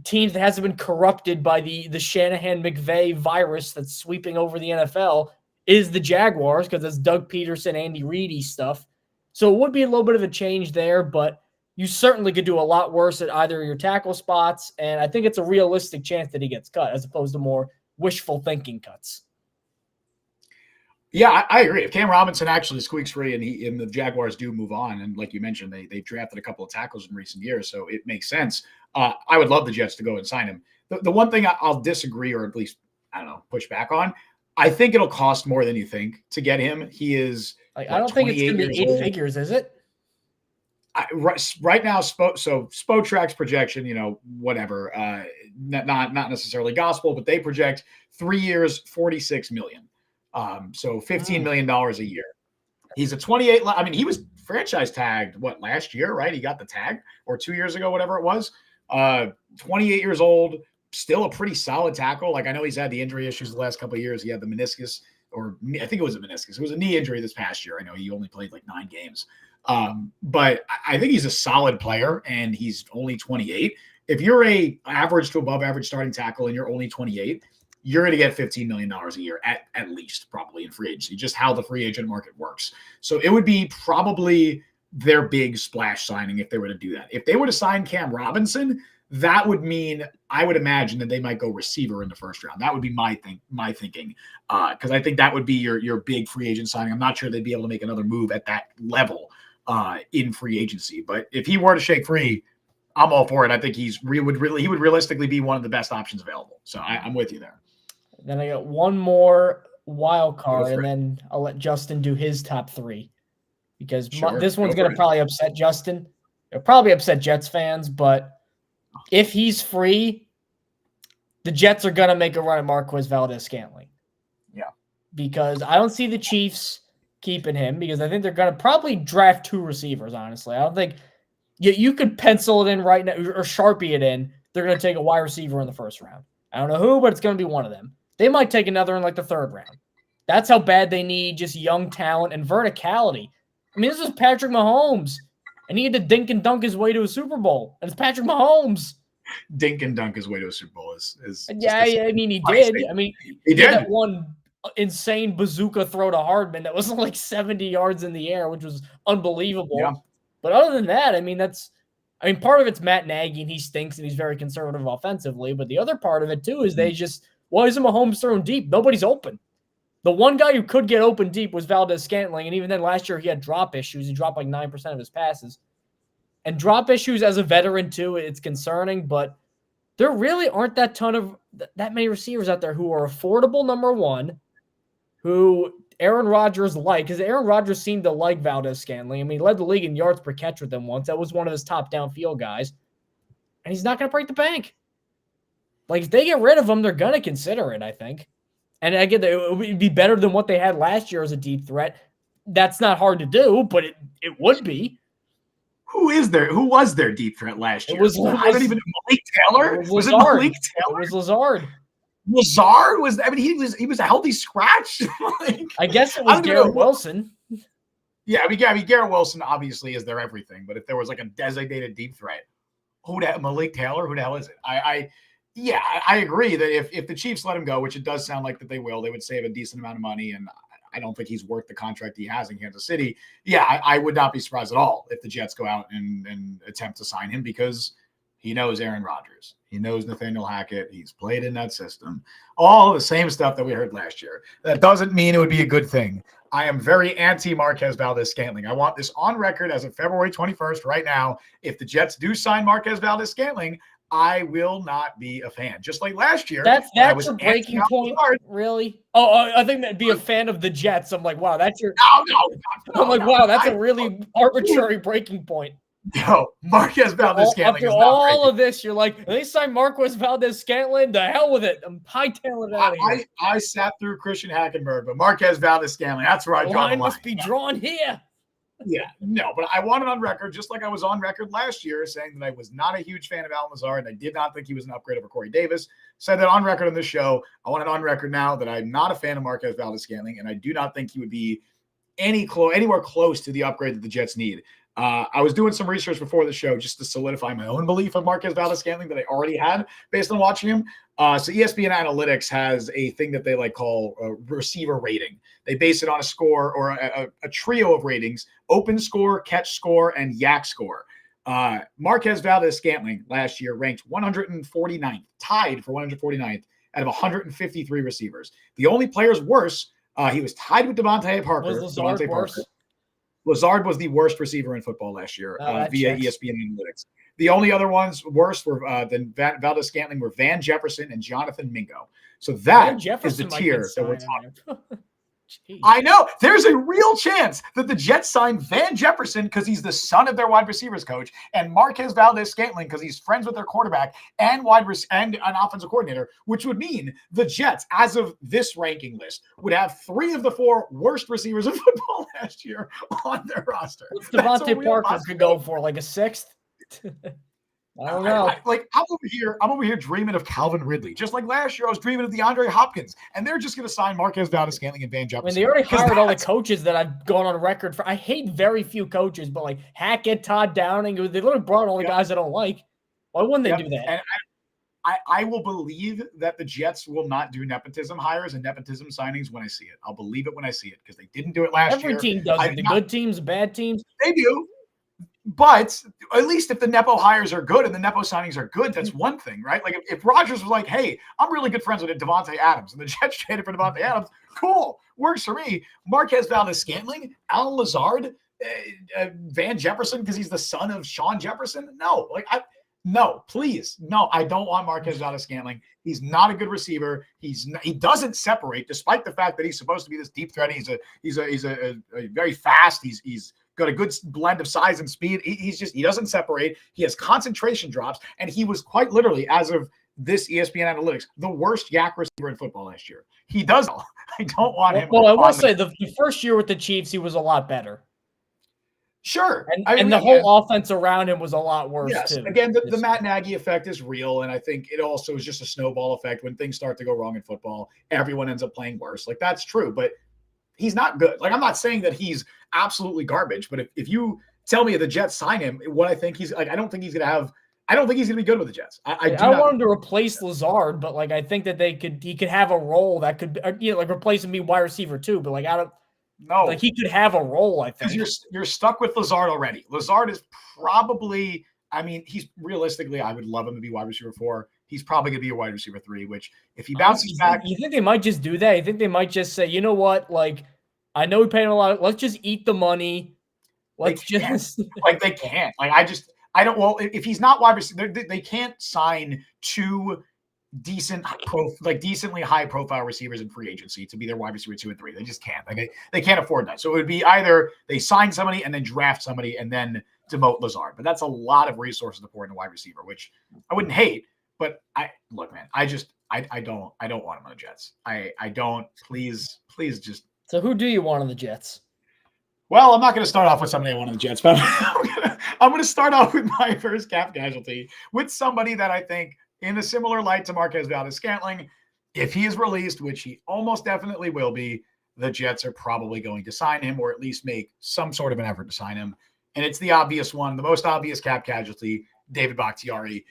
teams that hasn't been corrupted by the Shanahan-McVay virus that's sweeping over the NFL is the Jaguars, because it's Doug Peterson, Andy Reid-y stuff. So it would be a little bit of a change there, but you certainly could do a lot worse at either of your tackle spots, and I think it's a realistic chance that he gets cut as opposed to more wishful thinking cuts. Yeah, I agree. If Cam Robinson actually squeaks free and the Jaguars do move on, and like you mentioned, they drafted a couple of tackles in recent years, so it makes sense. I would love the Jets to go and sign him. The one thing I'll disagree, or at least, I don't know, push back on, I think it'll cost more than you think to get him. He is I don't think it's going to be 8 figures, is it? Right now, Spotrac's projection, whatever, not necessarily gospel, but they project 3 years, 46 million. So $15 million a year. He's a 28. I mean, he was franchise tagged last year, right? He got the tag, or 2 years ago, whatever it was. 28 years old, still a pretty solid tackle. Like, I know he's had the injury issues the last couple of years. He had the meniscus, or I think it was a meniscus. It was a knee injury this past year. I know he only played like 9 games. But I think he's a solid player, and he's only 28. If you're a average to above average starting tackle and you're only 28, you're going to get $15 million a year at least, probably in free agency, just how the free agent market works. So it would be probably their big splash signing if they were to do that. If they were to sign Cam Robinson, that would mean, I would imagine, that they might go receiver in the first round. That would be my thinking, because I think that would be your big free agent signing. I'm not sure they'd be able to make another move at that level in free agency. But if he were to shake free, I'm all for it. I think he would realistically be one of the best options available. So I'm with you there. Then I got one more wild card, and then I'll let Justin do his top 3, because this one's going to probably upset Justin. It'll probably upset Jets fans, but if he's free, the Jets are going to make a run at Marquez Valdes-Scantling. Yeah. Because I don't see the Chiefs keeping him, because I think they're going to probably draft 2 receivers, honestly. I don't think you could pencil it in right now or Sharpie it in. They're going to take a wide receiver in the first round. I don't know who, but it's going to be one of them. They might take another in like the 3rd round. That's how bad they need just young talent and verticality. I mean, this is Patrick Mahomes, and he had to dink and dunk his way to a Super Bowl. And it's Patrick Mahomes. Dink and dunk his way to a Super Bowl is yeah. I mean, he did. I mean, he did that one insane bazooka throw to Hardman that was like 70 yards in the air, which was unbelievable. Yeah. But other than that, I mean, part of it's Matt Nagy, and he stinks, and he's very conservative offensively. But the other part of it, too, is they just, why isn't Mahomes thrown deep? Nobody's open. The one guy who could get open deep was Valdes-Scantling, and even then last year he had drop issues. He dropped like 9% of his passes. And drop issues as a veteran, too, it's concerning, but there really aren't that many receivers out there who are affordable, number one, who Aaron Rodgers because Aaron Rodgers seemed to like Valdes-Scantling. I mean, he led the league in yards per catch with them once. That was one of his top downfield guys. And he's not going to break the bank. Like, if they get rid of him, they're going to consider it, I think. And again, it would be better than what they had last year as a deep threat. That's not hard to do, but it would be. Who was their deep threat last year? I don't even know. Malik Taylor? Was it Malik Taylor? It was Lazard. Lazard was, I mean, he was a healthy scratch. I guess it was Garrett Wilson. Yeah, I mean, Garrett Wilson obviously is their everything, but if there was like a designated deep threat, Malik Taylor? Who the hell is it? I agree that if the Chiefs let him go, which it does sound like that they will, they would save a decent amount of money, and I don't think he's worth the contract he has in Kansas City. Yeah, I would not be surprised at all if the Jets go out and attempt to sign him, because he knows Aaron Rodgers. He knows Nathaniel Hackett. He's played in that system. All the same stuff that we heard last year. That doesn't mean it would be a good thing. I am very anti-Marquez Valdes-Scantling. I want this on record as of February 21st right now. If the Jets do sign Marquez Valdes-Scantling, I will not be a fan. Just like last year. That's your breaking point, really? Oh, I think that'd be a fan of the Jets. I'm like, wow, that's your. No, I'm like, wow, that's a really arbitrary breaking point. No, Marquez Valdes-Scantling. After all of this, you're like, they signed Marquez Valdes-Scantling. The hell with it. I'm hightailing it out of here. I sat through Christian Hackenberg, but Marquez Valdes-Scantling, that's where I draw the line. Must be drawn here. Yeah, no, but I want it on record, just like I was on record last year, saying that I was not a huge fan of Allen Lazard. I did not think he was an upgrade over Corey Davis. Said that on record on this show. I want it on record now that I'm not a fan of Marquez Valdes-Scantling, and I do not think he would be anywhere close to the upgrade that the Jets need. I was doing some research before the show just to solidify my own belief of Marquez Valdes-Scantling that I already had based on watching him. So ESPN Analytics has a thing that they call a receiver rating. They base it on a score or a trio of ratings: open score, catch score, and yak score. Marquez Valdes-Scantling last year ranked 149th, tied for 149th out of 153 receivers. The only players worse, he was tied with Devontae Parker. Was Lazard worse? Lazard was the worst receiver in football last year via ESPN Analytics. The only other ones worse than Valdes-Scantling were Van Jefferson and Jonathan Mingo. So that is the tier that we're talking about. Jeez. I know. There's a real chance that the Jets sign Van Jefferson because he's the son of their wide receivers coach, and Marquez Valdez-Scantling because he's friends with their quarterback and and an offensive coordinator, which would mean the Jets, as of this ranking list, would have 3 of the 4 worst receivers in football last year on their roster. What's Devontae Parker could go for, like a 6th? I don't know. I'm over here dreaming of Calvin Ridley. Just like last year, I was dreaming of DeAndre Hopkins, and they're just going to sign Marquez Valdez-Scantling and Van Jefferson. I mean, they already hired all the coaches that I've gone on record for. I hate very few coaches, but like Hackett, Todd Downing, they literally brought all the guys I don't like. Why wouldn't they do that? And I will believe that the Jets will not do nepotism hires and nepotism signings when I see it. I'll believe it when I see it because they didn't do it last year. Every team does it. The good teams, bad teams. They do. But at least if the Nepo hires are good and the Nepo signings are good, that's one thing, right? Like if Rodgers was like, hey, I'm really good friends with Devontae Adams, and the Jets traded for Devontae Adams, cool, works for me. Marquez Valdez-Scantling, Alan Lazard, Van Jefferson because he's the son of Sean Jefferson. No, please. No, I don't want Marquez Valdez-Scantling. He's not a good receiver. He doesn't separate, despite the fact that he's supposed to be this deep threat. He's a very fast. He's got a good blend of size and speed. He doesn't separate. He has concentration drops, and he was quite literally, as of this ESPN analytics, the worst yak receiver in football last year. He does. I don't want him. Well, I will say the first year with the Chiefs, he was a lot better. Sure. And the whole offense around him was a lot worse, yes. too. Again, the Matt Nagy effect is real, and I think it also is just a snowball effect. When things start to go wrong in football, everyone ends up playing worse. Like, that's true, but he's not good. Like, I'm not saying that he's absolutely garbage, but if you tell me the Jets sign him, what I think he's like, I don't think he's going to be good with the Jets. I don't want him to replace Lazard, but like I think that he could have a role that could like replace him, be wide receiver too. But like he could have a role. I think you're stuck with Lazard already. Lazard is probably, he's realistically, I would love him to be wide receiver 4. He's probably going to be a wide receiver 3. Which if he bounces back, you think they might just do that? You think they might just say, you know what, like I know we paid him a lot. Let's just eat the money. They can't. I don't. Well, if he's not wide receiver, they can't sign 2 decently high profile receivers in free agency to be their wide receiver 2 and 3. They just can't. They can't afford that. So it would be either they sign somebody and then draft somebody and then demote Lazard. But that's a lot of resources to pour into wide receiver, which I wouldn't hate. But I don't want him on the Jets. I don't. Please just. So who do you want on the Jets? Well, I'm not going to start off with somebody I want on the Jets, but I'm going to start off with my first cap casualty with somebody that I think, in a similar light to Marquez Valdez-Scantling, if he is released, which he almost definitely will be, the Jets are probably going to sign him or at least make some sort of an effort to sign him. And it's the obvious one, the most obvious cap casualty, David Bakhtiari.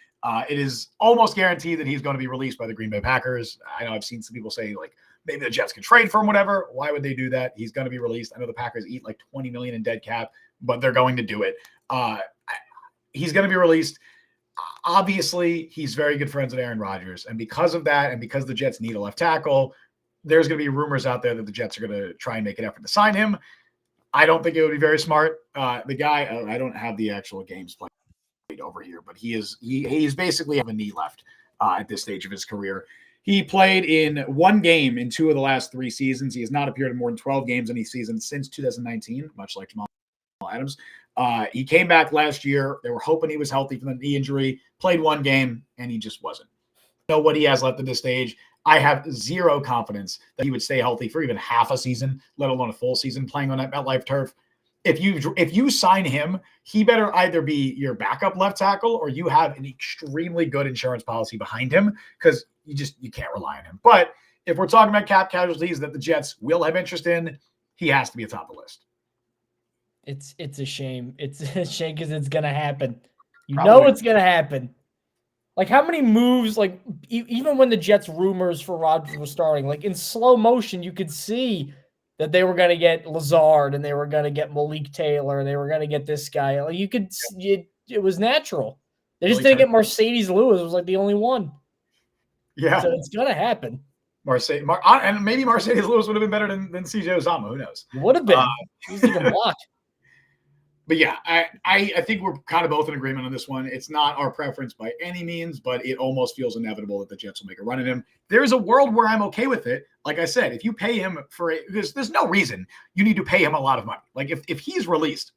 It is almost guaranteed that he's going to be released by the Green Bay Packers. I know I've seen some people say, like, maybe the Jets can trade for him, whatever. Why would they do that? He's going to be released. I know the Packers eat like $20 million in dead cap, but they're going to do it. He's going to be released. Obviously, he's very good friends with Aaron Rodgers. And because of that, and because the Jets need a left tackle, there's going to be rumors out there that the Jets are going to try and make an effort to sign him. I don't think it would be very smart. The guy, I don't have the actual games played over here, but he's basically have a knee left at this stage of his career. He played in 1 game in 2 of the last 3 seasons. He has not appeared in more than 12 games any season since 2019, much like Jamal Adams. He came back last year. They were hoping he was healthy from the knee injury, played 1 game, and he just wasn't. I know what he has left at this stage. I have zero confidence that he would stay healthy for even half a season, let alone a full season playing on that MetLife turf. If you sign him, he better either be your backup left tackle or you have an extremely good insurance policy behind him, because you can't rely on him. But if we're talking about cap casualties that the Jets will have interest in, he has to be atop the list. It's a shame. It's a shame because it's going to happen. Probably. Know it's going to happen. Like, how many moves, like, even when the Jets rumors for Rodgers were starting, like, in slow motion, you could see that they were going to get Lazard and they were going to get Malik Taylor and they were going to get this guy. Like, it was natural. They just didn't get Mercedes Lewis. It was, like, the only one. Yeah. So it's going to happen. And maybe Mercedes Lewis would have been better than CJ Uzomah. Who knows? It would have been. He was even blocked. But yeah, I think we're kind of both in agreement on this one. It's not our preference by any means, but it almost feels inevitable that the Jets will make a run at him. There's a world where I'm okay with it. Like I said, if you pay him for it, because there's no reason you need to pay him a lot of money. Like if he's released,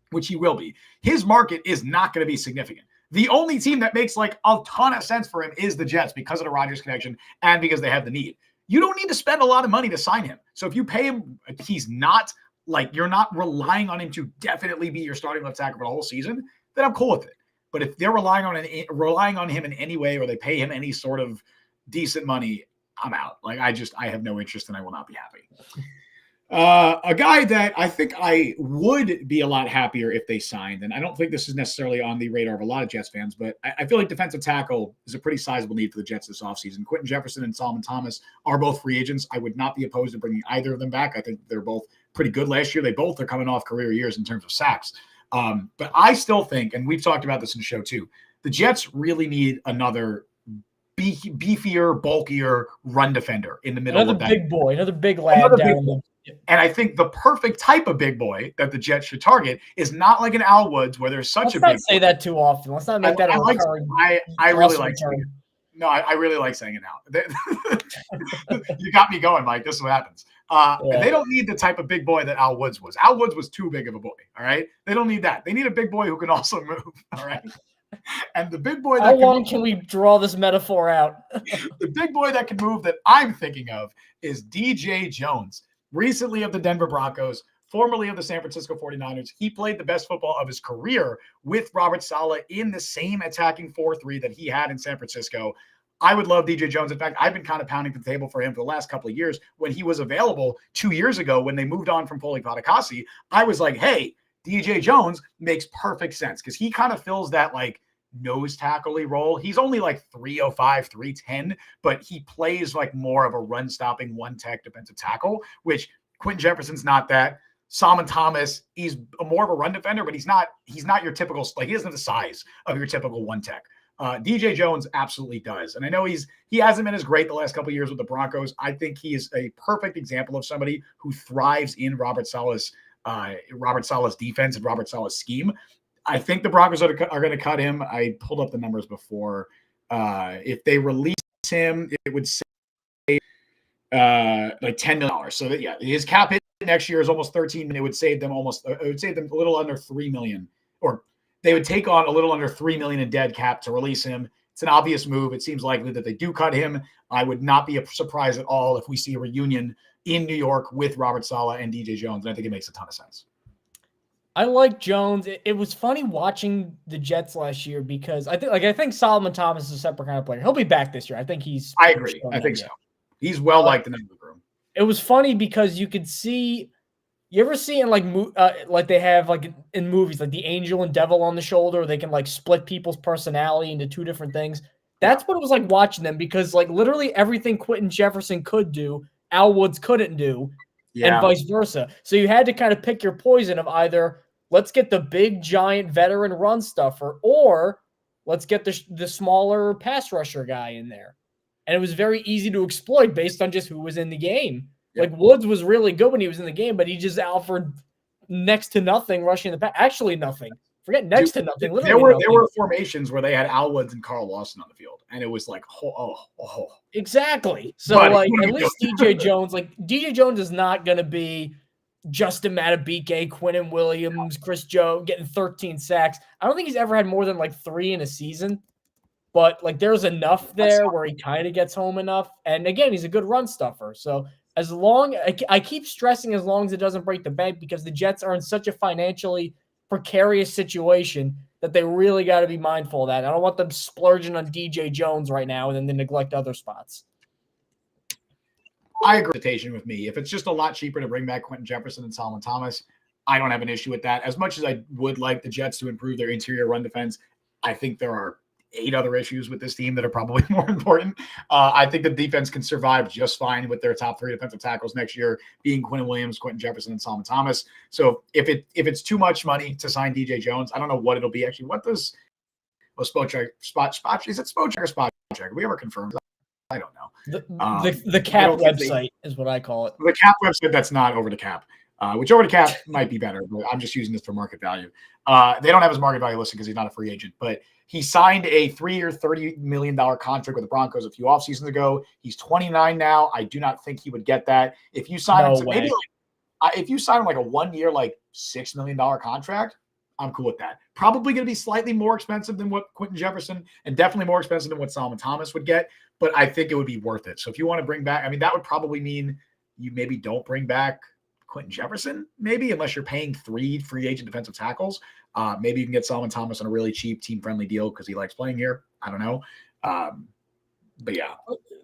which he will be, his market is not going to be significant. The only team that makes like a ton of sense for him is the Jets because of the Rodgers connection and because they have the need. You don't need to spend a lot of money to sign him. So if you pay him, he's not like you're not relying on him to definitely be your starting left tackle for the whole season, then I'm cool with it. But if they're relying on him in any way, or they pay him any sort of decent money, I'm out. Like I have no interest, and I will not be happy. A guy that I think I would be a lot happier if they signed, and I don't think this is necessarily on the radar of a lot of Jets fans, but I feel like defensive tackle is a pretty sizable need for the Jets this offseason. Quentin Jefferson and Solomon Thomas are both free agents. I would not be opposed to bringing either of them back. I think they're both pretty good last year. They both are coming off career years in terms of sacks. But I still think, and we've talked about this in the show too, the Jets really need another beefier, bulkier run defender in the middle of that. Another big lad down there. And I think the perfect type of big boy that the Jets should target is not like an Al Woods where there's such a big boy. Let's not say that too often. Let's not make that a recurring. I really like saying it. No, I really like saying it now. You got me going, Mike. This is what happens. They don't need the type of big boy that Al Woods was. Al Woods was too big of a boy, all right? They don't need that. They need a big boy who can also move, all right? And the big boy that How long can we draw this metaphor out? The big boy that can move that I'm thinking of is DJ Jones. Recently of the Denver Broncos, formerly of the San Francisco 49ers. He played the best football of his career with Robert Saleh in the same attacking 4-3 that he had in San Francisco. I would love DJ Jones. In fact, I've been kind of pounding the table for him for the last couple of years. When he was available 2 years ago, when they moved on from Foley Fatukasi, I was like, hey, DJ Jones makes perfect sense because he kind of fills that like nose tackle-y role. He's only like 305, 310, but he plays like more of a run-stopping, one-tech defensive tackle, which Quentin Jefferson's not that. Solomon Thomas, he's more of a run defender, but he's not your typical, like he doesn't have the size of your typical one-tech. DJ Jones absolutely does. And I know he hasn't been as great the last couple of years with the Broncos. I think he is a perfect example of somebody who thrives in Robert Saleh's defense and Robert Saleh's scheme. I think the Broncos are going to cut him. I pulled up the numbers before. If they release him, it would say like $10 million. So that, yeah, his cap hit next year is almost 13 million. It would save them a little under 3 million, or they would take on a little under 3 million in dead cap to release him. It's an obvious move. It seems likely that they do cut him. I would not be surprised at all if we see a reunion in New York with Robert Saleh and DJ Jones. And I think it makes a ton of sense. I like Jones. It was funny watching the Jets last year because I think Solomon Thomas is a separate kind of player. He'll be back this year. I think I agree. I think so. He's well liked in the room. It was funny because you could see. You ever see in like they have like in movies like the angel and devil on the shoulder? They can like split people's personality into two different things. That's what it was like watching them because like literally everything Quentin Jefferson could do, Al Woods couldn't do. Yeah. And vice versa. So you had to kind of pick your poison of either let's get the big, giant veteran run stuffer or let's get the smaller pass rusher guy in there. And it was very easy to exploit based on just who was in the game. Yep. Like Woods was really good when he was in the game, but he just offered next to nothing rushing the pass. Actually nothing. Forget next to nothing. Literally there were formations where they had Al Woods and Carl Lawson on the field, and it was like, oh. Exactly. So like at least DJ Jones is not going to be Justin Matabike, Quinnen Williams, Chris Joe getting 13 sacks. I don't think he's ever had more than like 3 in a season, but like there's enough there where he kind of gets home enough. And again, he's a good run stuffer. So as long I keep stressing as long as it doesn't break the bank because the Jets are in such a financially precarious situation that they really got to be mindful of that. I don't want them splurging on DJ Jones right now and then they neglect other spots. I agree with me. If it's just a lot cheaper to bring back Quentin Jefferson and Solomon Thomas, I don't have an issue with that. As much as I would like the Jets to improve their interior run defense, I think there are 8 other issues with this team that are probably more important. I think the defense can survive just fine with their top 3 defensive tackles next year being Quinnen Williams, Quentin Jefferson, and Solomon Thomas. So if it's too much money to sign DJ Jones, I don't know what it'll be. Actually, what does spot check? Is it spot check or spot check? Have we ever confirmed? I don't know. The cap website is what I call it. The cap website that's not over the cap. which over the cap might be better, but I'm just using this for market value. They don't have his market value listed because he's not a free agent, but he signed a 3-year, $30 million contract with the Broncos a few off seasons ago. He's 29 now. I do not think he would get that. If you sign him to maybe if you sign him like a 1 year, like $6 million contract, I'm cool with that. Probably going to be slightly more expensive than what Quentin Jefferson and definitely more expensive than what Solomon Thomas would get, but I think it would be worth it. So if you want to bring back, I mean, that would probably mean you maybe don't bring back Quentin Jefferson, maybe, unless you're paying 3 free agent defensive tackles. Maybe you can get Solomon Thomas on a really cheap team-friendly deal because he likes playing here. I don't know. But yeah.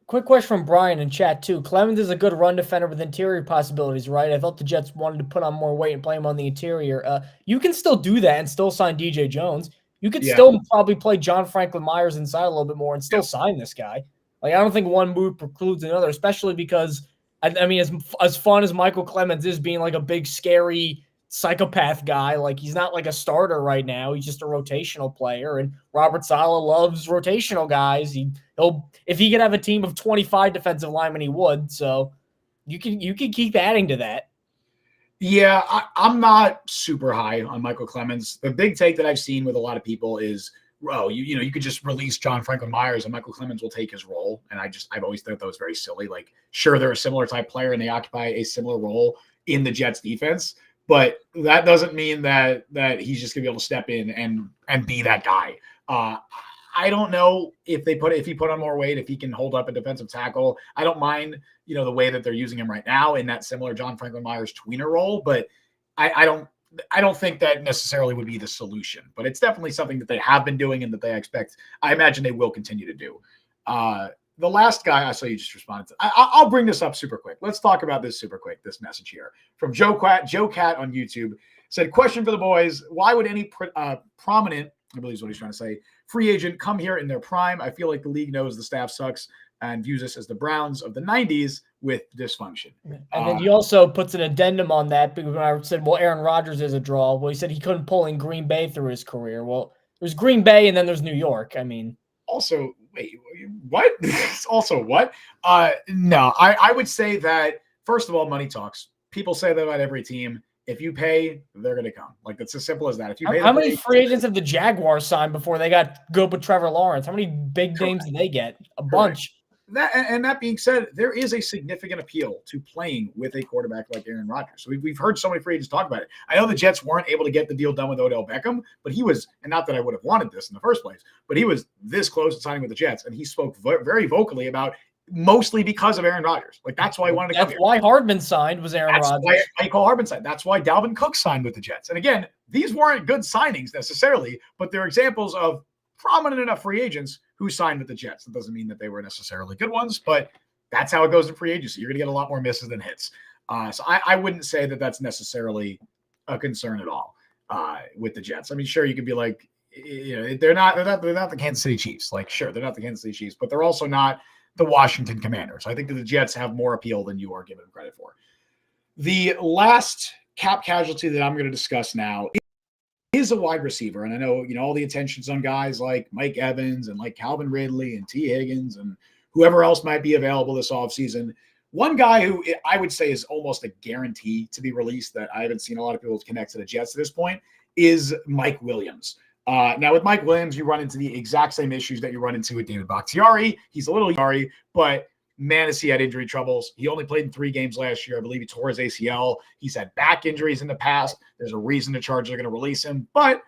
Quick question from Brian in chat too. Clemens is a good run defender with interior possibilities, right? I thought the Jets wanted to put on more weight and play him on the interior. You can still do that and still sign DJ Jones. You could still probably play John Franklin Myers inside a little bit more and still sign this guy. Like, I don't think one move precludes another, especially because, I mean, as fun as Michael Clemens is being like a big, scary psychopath guy, like he's not like a starter right now. He's just a rotational player, and Robert Saleh loves rotational guys. He'll if he could have a team of 25 defensive linemen, he would. So you can keep adding to that. Yeah, I'm not super high on Michael Clemens. The big take that I've seen with a lot of people is, you could just release John Franklin Myers and Michael Clemens will take his role. And I've always thought that was very silly. Like, sure, they're a similar type player and they occupy a similar role in the Jets defense, but that doesn't mean that he's just gonna be able to step in and be that guy. I don't know if he put on more weight, if he can hold up a defensive tackle. I don't mind, the way that they're using him right now in that similar John Franklin Myers tweener role, but I don't think that necessarily would be the solution. But it's definitely something that they have been doing and that I imagine they will continue to do. The last guy, I saw you just responded to. I'll bring this up super quick. Let's talk about this super quick. This message here from Joe Cat on YouTube said, question for the boys. Why would any prominent, I believe is what he's trying to say, free agent come here in their prime? I feel like the league knows the staff sucks and views us as the Browns of the 90s with dysfunction. And then he also puts an addendum on that because when I said, well, Aaron Rodgers is a draw. Well, he said he couldn't pull in Green Bay through his career. Well, there's Green Bay and then there's New York. I mean. Also, wait, what? Also what? No, I would say that, first of all, money talks. People say that about every team. If you pay, they're going to come. Like, it's as simple as that. If you pay, how many free agents have the Jaguars signed before they got good with Trevor Lawrence? How many big names did they get? A bunch. That being said, there is a significant appeal to playing with a quarterback like Aaron Rodgers. So we've heard so many free agents talk about it. I know the Jets weren't able to get the deal done with Odell Beckham, but he was, and not that I would have wanted this in the first place, but he was this close to signing with the Jets, and he spoke very vocally about mostly because of Aaron Rodgers. Like, that's why he wanted to come here. That's why Hardman signed was Aaron Rodgers. That's why Michael Hardman signed. That's why Dalvin Cook signed with the Jets. And again, these weren't good signings necessarily, but they're examples of prominent enough free agents who signed with the Jets. That doesn't mean that they were necessarily good ones, but that's how it goes in free agency. You're going to get a lot more misses than hits. So I wouldn't say that that's necessarily a concern at all with the Jets. I mean, sure, you could be like, they're not the Kansas City Chiefs. Like, sure, they're not the Kansas City Chiefs, but they're also not the Washington Commanders. I think that the Jets have more appeal than you are giving them credit for. The last cap casualty that I'm going to discuss now is a wide receiver. And I know, all the attention's on guys like Mike Evans and like Calvin Ridley and T. Higgins and whoever else might be available this offseason. One guy who I would say is almost a guarantee to be released that I haven't seen a lot of people connect to the Jets at this point is Mike Williams. Now, with Mike Williams, you run into the exact same issues that you run into with David Bakhtiari. He's a little sorry, but man, has he had injury troubles. He only played in 3 games last year. I believe he tore his ACL. He's had back injuries in the past. There's a reason the Chargers are going to release him, but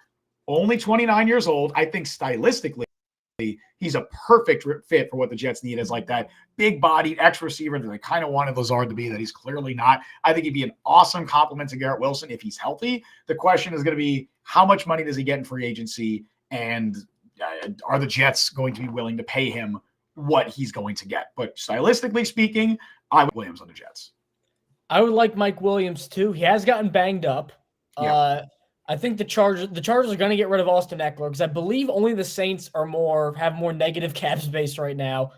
only 29 years old. I think stylistically, he's a perfect fit for what the Jets need, as like that big-bodied X receiver that they kind of wanted Lazard to be, that he's clearly not. I think he'd be an awesome complement to Garrett Wilson if he's healthy. The question is going to be, how much money does he get in free agency, and are the Jets going to be willing to pay him what he's going to get? But stylistically speaking, I would Williams on the Jets. I would like Mike Williams too. He has gotten banged up. Yeah. I think the Chargers are going to get rid of Austin Eckler because I believe only the Saints have more negative cap space right now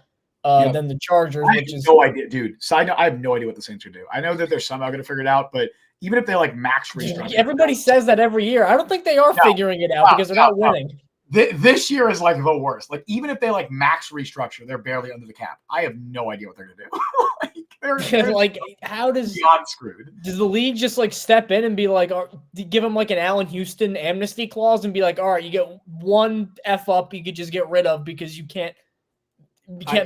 than the Chargers. I have no idea, dude. Side note, I have no idea what the Saints are doing. I know that they're somehow going to figure it out, but even if they like max restructure, everybody says that every year. I don't think they are figuring it out because they're not winning. This year is like the worst. Like, even if they like max restructure, they're barely under the cap. I have no idea what they're going to do. They're Like, how does beyond screwed. the league just like step in and be like, give him like an Allen Houston amnesty clause and be like, all right, you get one F up you could just get rid of because you can't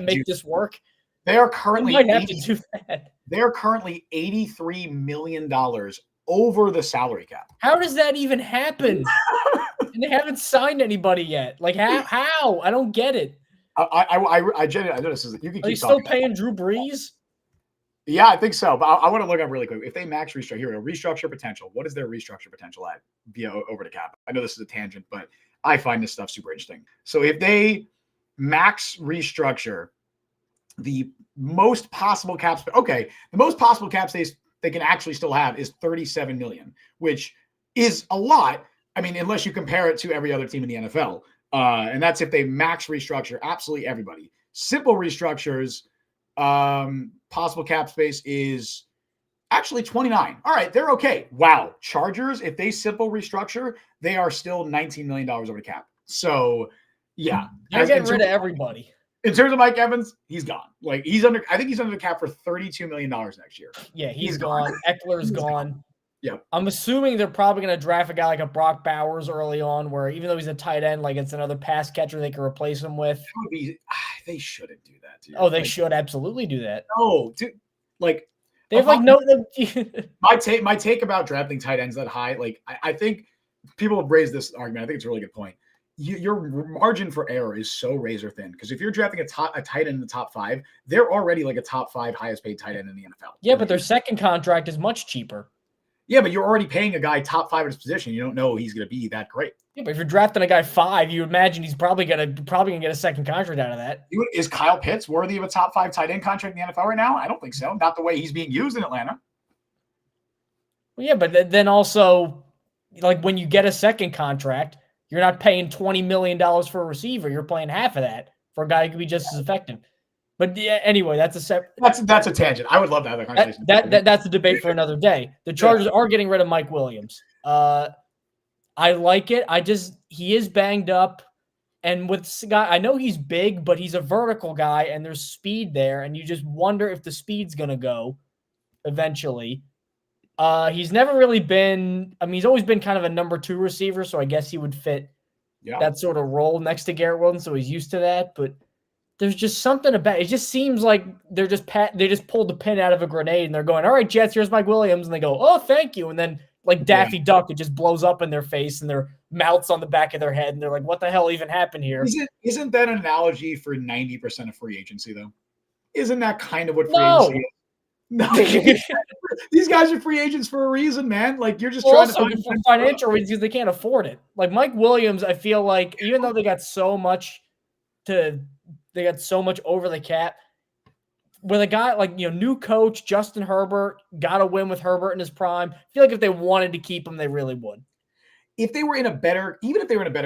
make this work? They are currently might have to do that. They are currently $83 million over the salary cap. How does that even happen? And they haven't signed anybody yet. Like, how? I don't get it. I genuinely noticed is you can Are you keep still paying Drew Brees? Yeah, I think so. But I want to look up really quick. If they max restructure, here we go. Restructure potential. What is their restructure potential at via over the cap? I know this is a tangent, but I find this stuff super interesting. So if they max restructure, the most possible cap space, the most possible cap space they can actually still have is 37 million, which is a lot. I mean, unless you compare it to every other team in the NFL. And that's if they max restructure absolutely everybody. Simple restructures, possible cap space is actually 29. All right, they're okay. Wow. Chargers, if they simple restructure, they are still $19 million over the cap. So, yeah. They're getting rid of everybody. In terms of Mike Evans, he's gone. Like I think he's under the cap for $32 million next year. Yeah, he's gone. Eckler's gone. Yeah. I'm assuming they're probably going to draft a guy like a Brock Bowers early on, where even though he's a tight end, like it's another pass catcher they can replace him with. They shouldn't do that, dude. Oh, they should absolutely do that. No, dude. Like they have like no. my take about drafting tight ends that high, like I think people have raised this argument. I think it's a really good point. Your margin for error is so razor thin because if you're drafting a tight end in the top 5, they're already like a top 5 highest paid tight end in the NFL. Yeah, but their second contract is much cheaper. Yeah, but you're already paying a guy top 5 in his position. You don't know he's going to be that great. Yeah, but if you're drafting a guy 5, you imagine he's probably gonna get a second contract out of that. Is Kyle Pitts worthy of a top 5 tight end contract in the NFL right now? I don't think so. Not the way he's being used in Atlanta. Well, yeah, but then also, like when you get a second contract, you're not paying $20 million for a receiver. You're paying half of that for a guy who could be just as effective. But yeah, anyway, that's a tangent. I would love to have that conversation. That's a debate for another day. The Chargers are getting rid of Mike Williams. I like it. He is banged up, and with guy, I know he's big, but he's a vertical guy, and there's speed there, and you just wonder if the speed's gonna go eventually. He's never really been. I mean, he's always been kind of a number 2 receiver, so I guess he would fit that sort of role next to Garrett Wilson, so he's used to that. But there's just something about it. Just seems like they just pulled the pin out of a grenade, and they're going, "All right, Jets, here's Mike Williams," and they go, "Oh, thank you," and then like Daffy Duck, it just blows up in their face, and their mouths on the back of their head, and they're like, "What the hell even happened here?" Isn't that an analogy for 90% of free agency though? Isn't that kind of what free agency is? No, these guys are free agents for a reason, man. Like you're just trying to find for financial reasons because they can't afford it. Like Mike Williams, I feel like even though they got so much over the cap, with a guy like new coach Justin Herbert, got a win with Herbert in his prime. I feel like if they wanted to keep him, they really would. If they were in a better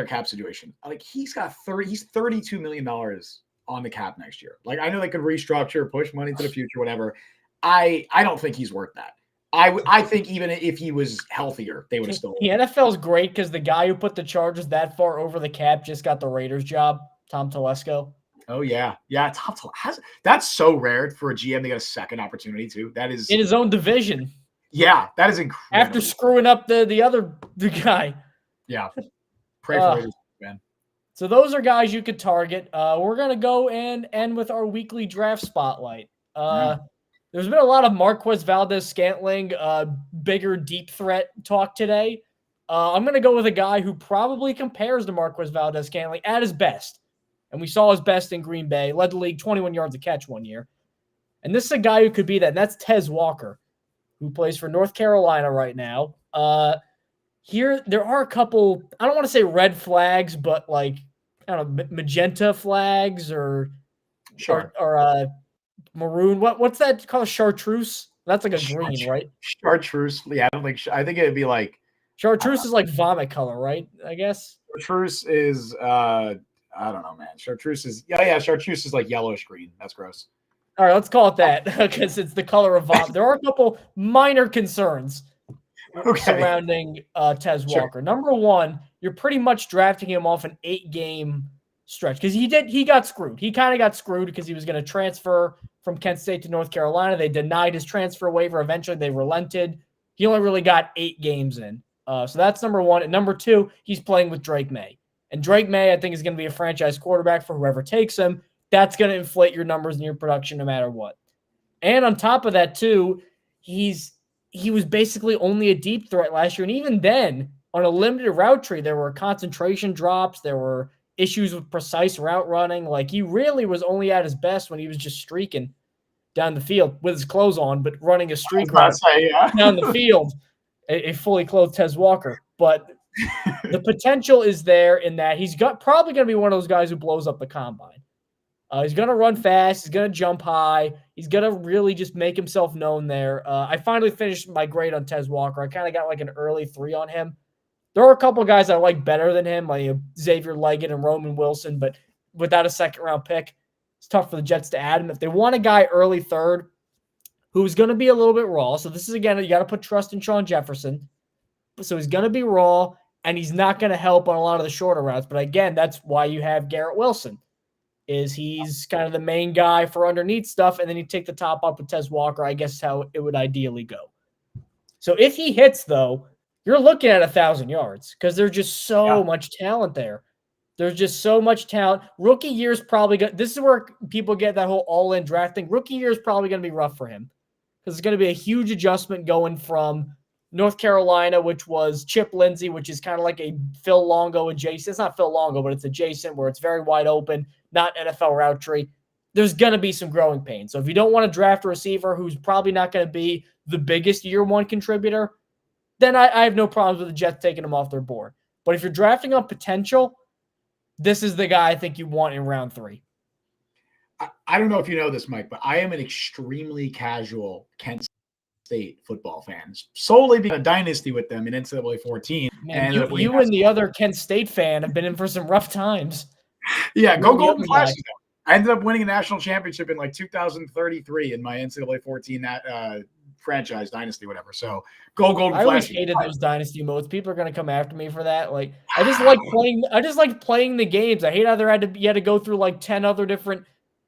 cap situation, like he's $32 million on the cap next year. Like I know they could restructure, push money to the future, whatever. I don't think he's worth that. I think even if he was healthier, they would have still. The NFL's great because the guy who put the Chargers that far over the cap just got the Raiders job, Tom Telesco. Oh yeah. That's so rare for a GM to get a second opportunity too. That is in his own division. Yeah, that is incredible. After screwing up the guy. Yeah. Pray for Raiders, man. So those are guys you could target. We're gonna go and end with our weekly draft spotlight. There's been a lot of Marquez Valdes-Scantling, bigger deep threat talk today. I'm going to go with a guy who probably compares to Marquez Valdes-Scantling at his best. And we saw his best in Green Bay, led the league 21 yards a catch one year. And this is a guy who could be that, and that's Tez Walker, who plays for North Carolina right now. Here, there are a couple, I don't want to say red flags, but like, I don't know, magenta flags or maroon. What's that called? Chartreuse? That's like a green, right? Chartreuse. Yeah, I think it'd be like chartreuse is like vomit color, right? I guess. Chartreuse is I don't know, man. Chartreuse is chartreuse is like yellowish green. That's gross. All right, let's call it that because it's the color of vomit. There are a couple minor concerns surrounding Tez Walker. Sure. Number one, you're pretty much drafting him off an 8-game stretch because he got screwed. He kind of got screwed because he was going to transfer from Kent State to North Carolina. They denied his transfer waiver. Eventually, they relented. He only really got 8 games in. So that's number one. And number two, he's playing with Drake May. And Drake May, I think, is going to be a franchise quarterback for whoever takes him. That's going to inflate your numbers and your production no matter what. And on top of that, too, he was basically only a deep threat last year. And even then, on a limited route tree, there were concentration drops. There were issues with precise route running. Like, he really was only at his best when he was just streaking down the field with his clothes on, but running a streak down the field, a fully clothed Tez Walker. But the potential is there in that he's probably going to be one of those guys who blows up the combine. He's going to run fast. He's going to jump high. He's going to really just make himself known there. I finally finished my grade on Tez Walker. I kind of got like an early 3 on him. There are a couple guys I like better than him, like Xavier Leggett and Roman Wilson, but without a second-round pick, it's tough for the Jets to add him. If they want a guy early third who's going to be a little bit raw, so this is, again, you got to put trust in Sean Jefferson. So he's going to be raw, and he's not going to help on a lot of the shorter routes. But, again, that's why you have Garrett Wilson, is he's kind of the main guy for underneath stuff, and then you take the top up with Tez Walker. I guess how it would ideally go. So if he hits, though, you're looking at 1,000 yards because there's just so much talent there. There's just so much talent. Rookie year's probably – this is where people get that whole all-in draft thing. Rookie year is probably going to be rough for him because it's going to be a huge adjustment going from North Carolina, which was Chip Lindsey, which is kind of like a Phil Longo adjacent. It's not Phil Longo, but it's adjacent where it's very wide open, not NFL route tree. There's going to be some growing pain. So if you don't want to draft a receiver who's probably not going to be the biggest year one contributor, then I have no problems with the Jets taking him off their board. But if you're drafting on potential, this is the guy I think you want in round 3. I don't know if you know this, Mike, but I am an extremely casual Kent State football fan, solely being a dynasty with them in NCAA 14. Man, you and the other Kent State fan have been in for some rough times. Yeah, go Golden Flashes. I ended up winning a national championship in like 2033 in my NCAA 14 franchise dynasty, whatever. So go Golden Flashes. I always hated those dynasty modes. People are going to come after me for that. Like, I just like playing the games. I hate how you had to go through like 10 other different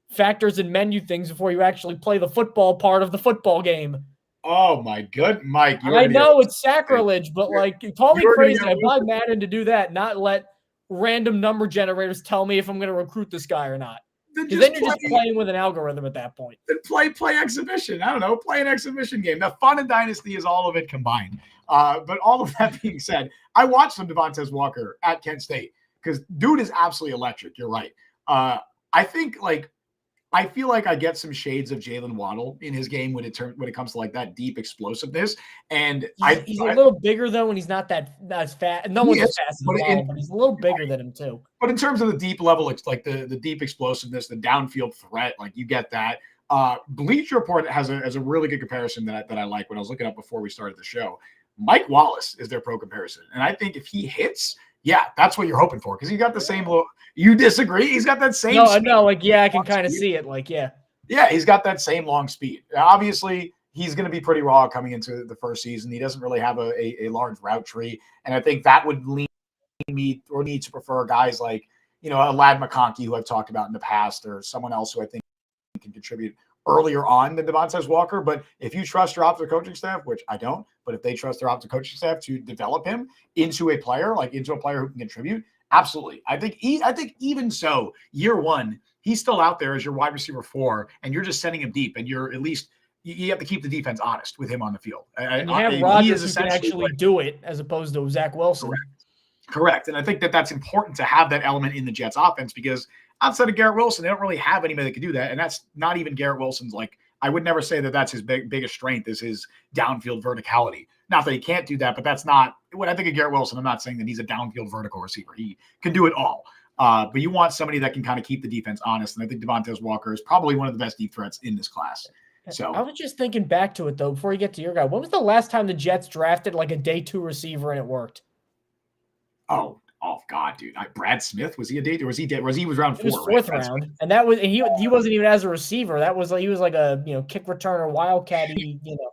factors and menu things before you actually play the football part of the football game. Oh my good, Mike! I know it's sacrilege, but like, call me crazy. I buy Madden to do that, not let random number generators tell me if I'm going to recruit this guy or not. Because then you're just playing with an algorithm at that point. Then play exhibition. I don't know. Play an exhibition game. The fun and dynasty is all of it combined. But all of that being said, I watched some Devontae Walker at Kent State because dude is absolutely electric. You're right. I feel like I get some shades of Jalen Waddle in his game when it comes to like that deep explosiveness. And he's a little bigger though, and he's not as fast. No one's as fast as Waddle, but he's a little bigger than him too. But in terms of the deep level, it's like the deep explosiveness, the downfield threat, like you get that. Bleacher Report has a really good comparison that I like when I was looking up before we started the show. Mike Wallace is their pro comparison, and I think if he hits, yeah, that's what you're hoping for because he got the same little. You disagree? He's got that same. No, like yeah, I can kind of see it. Like yeah, he's got that same long speed. Obviously, he's going to be pretty raw coming into the first season. He doesn't really have a large route tree, and I think that would lean me or need to prefer guys like a Lad McConkey who I've talked about in the past, or someone else who I think can contribute earlier on than Devontae Walker. But if you trust your offensive coaching staff, which I don't, but if they trust their offensive coaching staff to develop him into a player who can contribute, absolutely. I think even so, year one, he's still out there as your wide receiver 4, and you're just sending him deep, and you're at least you have to keep the defense honest with him on the field. And you have Rodgers who can actually do it as opposed to Zach Wilson. Correct. And I think that's important to have that element in the Jets offense because outside of Garrett Wilson, they don't really have anybody that can do that. And that's not even Garrett Wilson's I would never say that that's his biggest strength is his downfield verticality. Not that he can't do that, but that's not when I think of Garrett Wilson. I'm not saying that he's a downfield vertical receiver. He can do it all. But you want somebody that can kind of keep the defense honest. And I think Devontae Walker is probably one of the best deep threats in this class. So I was just thinking back to it though, before you get to your guy, when was the last time the Jets drafted like a day 2 receiver and it worked? Oh God, dude! Brad Smith, was he a date or was he dead? He was round 4? It was 4th round, and that was he wasn't even as a receiver. That was he was like a kick returner, wildcat.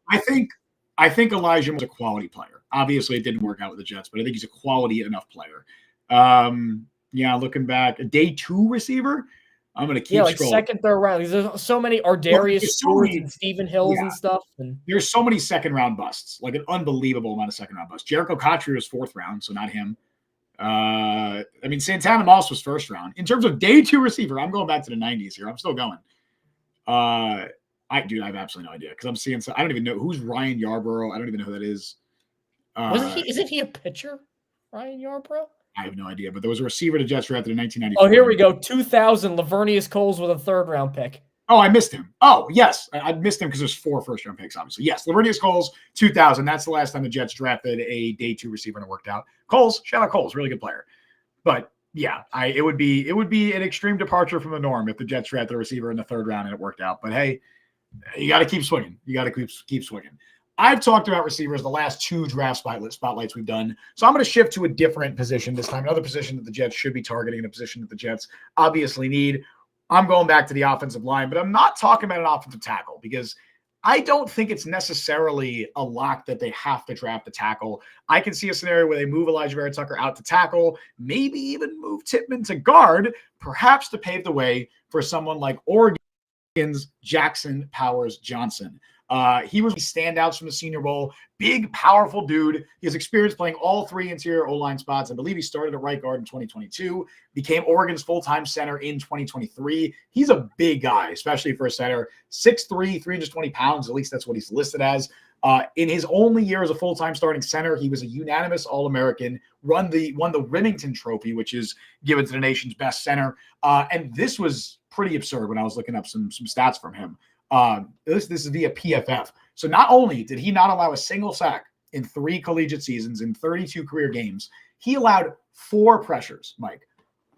I think Elijah was a quality player. Obviously, it didn't work out with the Jets, but I think he's a quality enough player. Looking back, a day 2 receiver. I'm going to Yeah, keep like scrolling. second, third round. There's so many Ardarius Stewarts and Stephen Hills and stuff. And there's so many second round busts, like an unbelievable amount of second round busts. Jericho Cotchery was fourth round, so not him. I mean, Santana Moss was first round. In terms of day 2 receiver, I'm going back to the 90s here. I'm still going. I have absolutely no idea because I'm seeing. I don't even know who's Ryan Yarborough. I don't even know who that is. Isn't he a pitcher, Ryan Yarborough? I have no idea, but there was a receiver the Jets drafted in 1994. Oh, here we go. 2000, Lavernius Coles with a third round pick. Oh, I missed him. Oh, yes. I missed him because there's 4 first-round picks, obviously. Yes, Lavernius Coles, 2000. That's the last time the Jets drafted a day 2 receiver and it worked out. Coles, shout out Coles, really good player. But yeah, it would be an extreme departure from the norm if the Jets drafted a receiver in the 3rd round and it worked out. But hey, you got to keep swinging. You got to keep swinging. I've talked about receivers the last 2 draft spotlights we've done. So I'm going to shift to a different position this time, another position that the Jets should be targeting, a position that the Jets obviously need. I'm going back to the offensive line, but I'm not talking about an offensive tackle because I don't think it's necessarily a lock that they have to draft a tackle. I can see a scenario where they move Elijah Vera Tucker out to tackle, maybe even move Tippmann to guard, perhaps to pave the way for someone like Oregon's Jackson Powers Johnson. He was standouts from the Senior Bowl. Big, powerful dude. He has experience playing all 3 interior O-line spots. I believe he started at right guard in 2022, became Oregon's full-time center in 2023. He's a big guy, especially for a center. 6'3", 320 pounds. At least that's what he's listed as. In his only year as a full-time starting center, he was a unanimous All-American, won the Remington Trophy, which is given to the nation's best center. And this was pretty absurd when I was looking up some stats from him. This is via PFF. So not only did he not allow a single sack in 3 collegiate seasons in 32 career games, he allowed 4 pressures, Mike.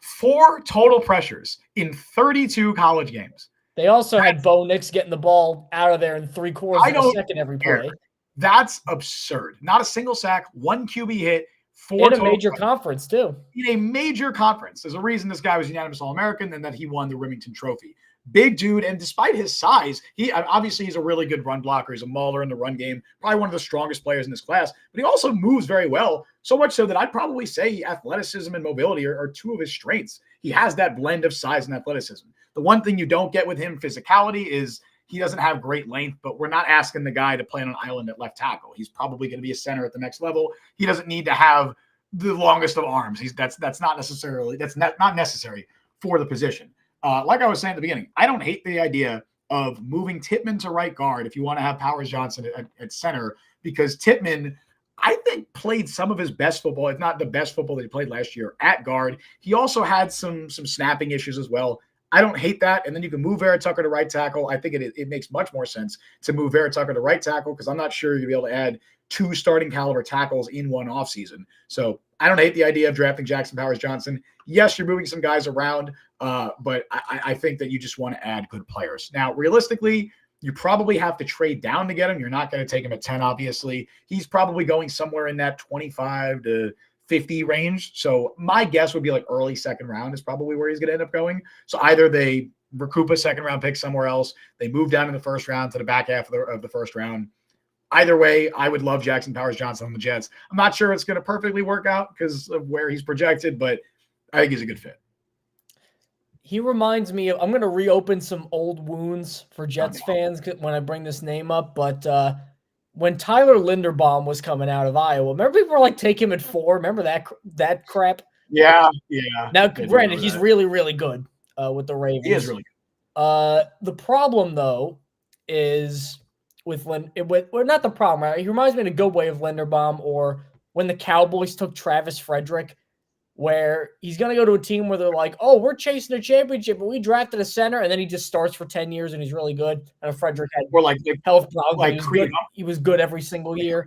4 total pressures in 32 college games. They also had Bo Nix getting the ball out of there in 3/4 of a second every play. That's absurd. Not a single sack, 1 QB hit, 4 in a major conference too. In a major conference. There's a reason this guy was unanimous All-American and that he won the Remington Trophy. Big dude, and despite his size, he's a really good run blocker. He's a mauler in the run game, probably one of the strongest players in this class, but he also moves very well, so much so that I'd probably say athleticism and mobility are 2 of his strengths. He has that blend of size and athleticism. The one thing you don't get with him, physicality, is he doesn't have great length, but we're not asking the guy to play on an island at left tackle. He's probably going to be a center at the next level. He doesn't need to have the longest of arms. That's not necessary for the position. Like I was saying at the beginning, I don't hate the idea of moving Tippmann to right guard if you want to have Powers Johnson at center, because Tippmann, I think, played some of his best football, if not the best football that he played last year, at guard. He also had some snapping issues as well. I don't hate that. And then you can move Vera Tucker to right tackle. I think it makes much more sense to move Vera Tucker to right tackle because I'm not sure you're going to be able to add 2 starting caliber tackles in one offseason. So I don't hate the idea of drafting Jackson Powers Johnson. Yes, you're moving some guys around, but I think that you just want to add good players. Now, realistically, you probably have to trade down to get him. You're not going to take him at 10, obviously. He's probably going somewhere in that 25 to 50 range. So my guess would be like early 2nd round is probably where he's going to end up going. So either they recoup a 2nd round pick somewhere else, they move down in the 1st round to the back half of the 1st round. Either way, I would love Jackson Powers Johnson on the Jets. I'm not sure it's going to perfectly work out because of where he's projected, but I think he's a good fit. He reminds me of, I'm going to reopen some old wounds for Jets fans when I bring this name up, but when Tyler Linderbaum was coming out of Iowa, remember people were like, take him at 4? Remember that crap? Yeah. Now, granted, he's really, really good with the Ravens. He is really good. The problem, though, is with not the problem, right? He reminds me in a good way of Linderbaum, or when the Cowboys took Travis Frederick, where he's going to go to a team where they're like, oh, we're chasing a championship, but we drafted a center, and then he just starts for 10 years and he's really good. And Frederick had health problems. He was good every single year.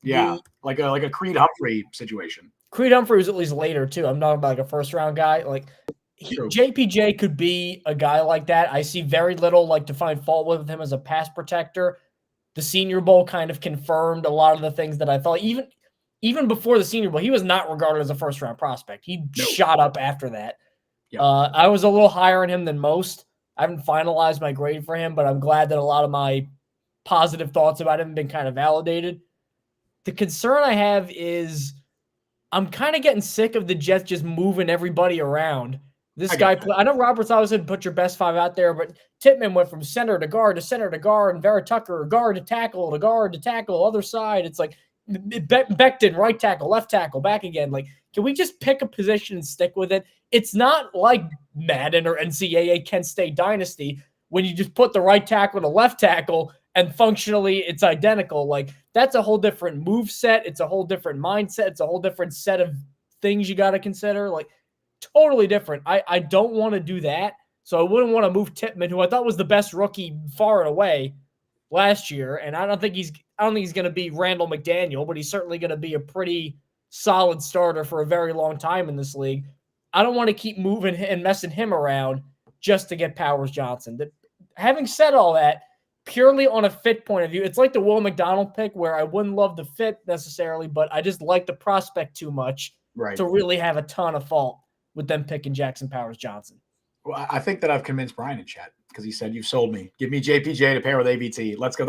Yeah, like a Creed Humphrey situation. Creed Humphrey was at least later, too. I'm not about like a 1st-round guy. Like, JPJ could be a guy like that. I see very little to find fault with him as a pass protector. The Senior Bowl kind of confirmed a lot of the things that I thought. Even before the Senior Bowl, he was not regarded as a 1st-round prospect. He shot up after that. Yep. I was a little higher on him than most. I haven't finalized my grade for him, but I'm glad that a lot of my positive thoughts about him have been kind of validated. The concern I have is I'm kind of getting sick of the Jets just moving everybody around. This guy, I know Robert Saleh said put your best 5 out there, but Tippmann went from center to guard, and Vera Tucker, guard to tackle, other side. It's like Becton, right tackle, left tackle, back again. Like, can we just pick a position and stick with it? It's not like Madden or NCAA Kent State Dynasty when you just put the right tackle to left tackle and functionally it's identical. Like, that's a whole different move set. It's a whole different mindset. It's a whole different set of things you got to consider. Like, totally different. I don't want to do that. So I wouldn't want to move Tippmann, who I thought was the best rookie far and away last year. And I don't think he's going to be Randall McDaniel, but he's certainly going to be a pretty solid starter for a very long time in this league. I don't want to keep moving and messing him around just to get Powers Johnson. Having said all that, purely on a fit point of view, it's like the Will McDonald pick where I wouldn't love the fit necessarily, but I just like the prospect too much to really have a ton of fault with them picking Jackson Powers Johnson. Well, I think that I've convinced Brian in chat because he said, you've sold me. Give me JPJ to pair with AVT. Let's go.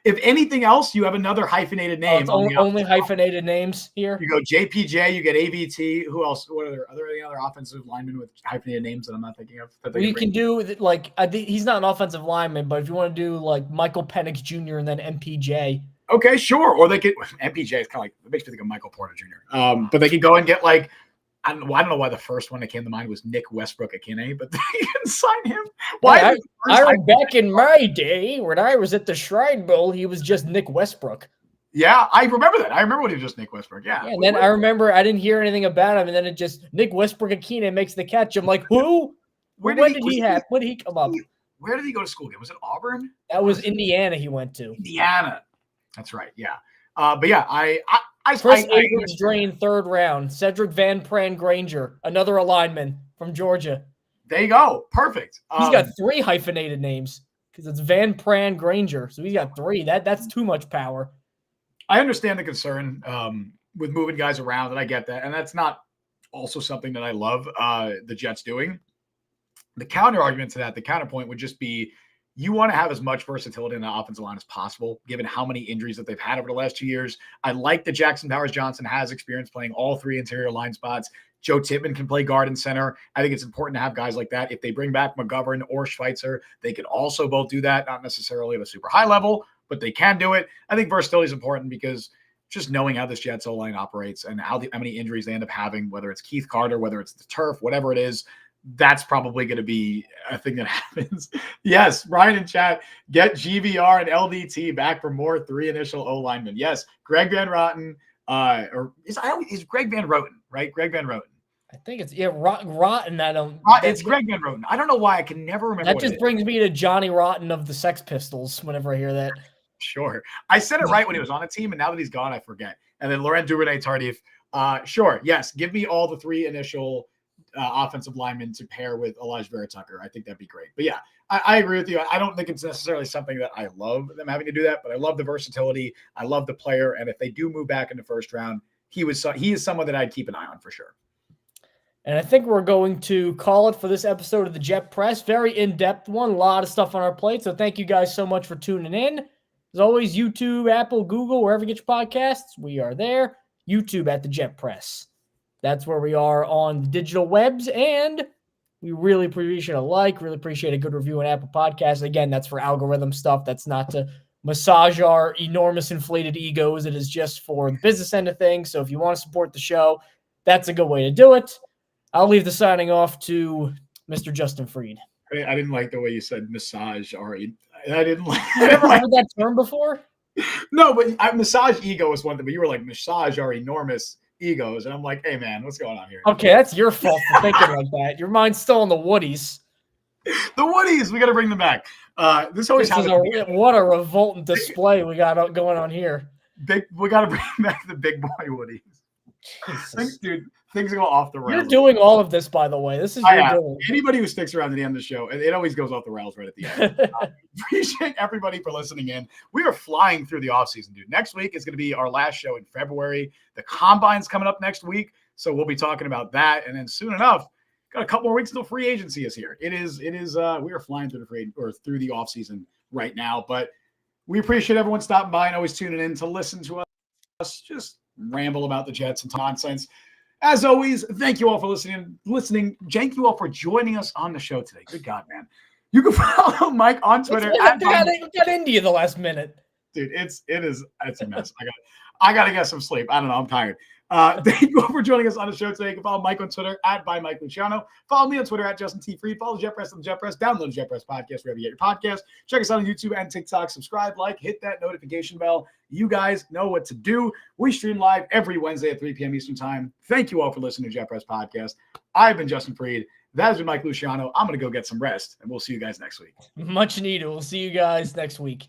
If anything else, you have another hyphenated name. Only hyphenated names here. You go JPJ, you get AVT. Who else? Are there any other offensive linemen with hyphenated names that I'm not thinking of? You can do, like, he's not an offensive lineman, but if you want to do, like, Michael Penix Jr. and then MPJ. Okay, sure. Or they could, MPJ is kind of like, it makes me think of Michael Porter Jr. But they could go and get, like, I don't know why the first one that came to mind was Nick Westbrook-Akine, but they can sign him. Why? I back in my day when I was at the Shrine Bowl, he was just Nick Westbrook. Yeah, I remember that. I remember when he was just Nick Westbrook. Yeah. And then I remember I didn't hear anything about him, and then it just Nick Westbrook-Akine makes the catch. I'm like, who? When did he come up? Where did he go to school again? Was it Auburn? That was Indiana. He went to Indiana. That's right. Yeah. But yeah, Chris Abrams drained 3rd round. Cedric Van Pran Granger, another alignment from Georgia. There you go. Perfect. He's got 3 hyphenated names because it's Van Pran Granger. So he's got 3. That's too much power. I understand the concern with moving guys around, and I get that. And that's not also something that I love the Jets doing. The counter argument to that, the counterpoint would just be, you want to have as much versatility in the offensive line as possible, given how many injuries that they've had over the last 2 years. I like that Jackson Powers Johnson has experience playing all 3 interior line spots. Joe Tippmann can play guard and center. I think it's important to have guys like that. If they bring back McGovern or Schweitzer, they can also both do that, not necessarily at a super high level, but they can do it. I think versatility is important because just knowing how this Jets O-line operates and how many injuries they end up having, whether it's Keith Carter, whether it's the turf, whatever it is, that's probably going to be a thing that happens. Yes, Brian in chat, get GVR and LDT back for more 3 initial O linemen. Yes, Greg Van Roten, is Greg Van Roten, right? Greg Van Roten. I think it's Rotten. It's Greg Van Roten. I don't know why I can never remember. That just brings me to Johnny Rotten of the Sex Pistols. Whenever I hear that, sure, I said it right when he was on a team, and now that he's gone, I forget. And then Laurent Duvernay Tardif. Sure, yes, give me all the 3 initial offensive linemen to pair with Elijah Vera Tucker. I think that'd be great. But yeah, I agree with you. I don't think it's necessarily something that I love them having to do that, but I love the versatility. I love the player, and if they do move back in the 1st round, he is someone that I'd keep an eye on for sure. And I think we're going to call it for this episode of the Jet Press. Very in-depth one. A lot of stuff on our plate. So thank you guys so much for tuning in. As always, YouTube, Apple, Google, wherever you get your podcasts, we are there. YouTube at the Jet Press. That's where we are on the digital webs. And we really appreciate a like, really appreciate a good review on Apple Podcasts. Again, that's for algorithm stuff. That's not to massage our enormous inflated egos. It is just for the business end of things. So if you want to support the show, that's a good way to do it. I'll leave the signing off to Mr. Justin Freed. I didn't like the way you said massage, Ari. I didn't like. You ever heard that term before? No, but massage ego is one thing. But you were like massage our enormous egos, and I'm like, hey man, what's going on here? Okay, that's your fault for thinking like that. Your mind's still on the Woodies. The Woodies, we got to bring them back. This always happens. What a revoltant display we got going on here. We got to bring back the big boy Woodies. Dude, things go off the rails. You're doing all of this, by the way. This is your doing. Anybody who sticks around to the end of the show, it always goes off the rails right at the end. Appreciate everybody for listening in. We are flying through the offseason, dude. Next week is going to be our last show in February. The Combine's coming up next week, so we'll be talking about that. And then soon enough, got a couple more weeks until free agency is here. It is. We are flying through through the offseason right now. But we appreciate everyone stopping by and always tuning in to listen to us just ramble about the Jets and nonsense. As always, thank you all for listening. Thank you all for joining us on the show today. Good God, man. You can follow Mike on Twitter. Got into you the last minute. Dude, it's a mess. I gotta get some sleep. I don't know. I'm tired. Thank you all for joining us on the show today. You can follow Mike on Twitter at by Mike Luciano. Follow me on Twitter at Justin T. Freed. Follow Jet Press on the Jet Press. Download the Jet Press podcast wherever you get your podcast. Check us out on YouTube and TikTok. Subscribe, like, hit that notification bell. You guys know what to do. We stream live every Wednesday at 3 p.m. Eastern Time. Thank you all for listening to Jet Press Podcast. I've been Justin Freed. That has been Mike Luciano. I'm going to go get some rest, and we'll see you guys next week. Much needed. We'll see you guys next week.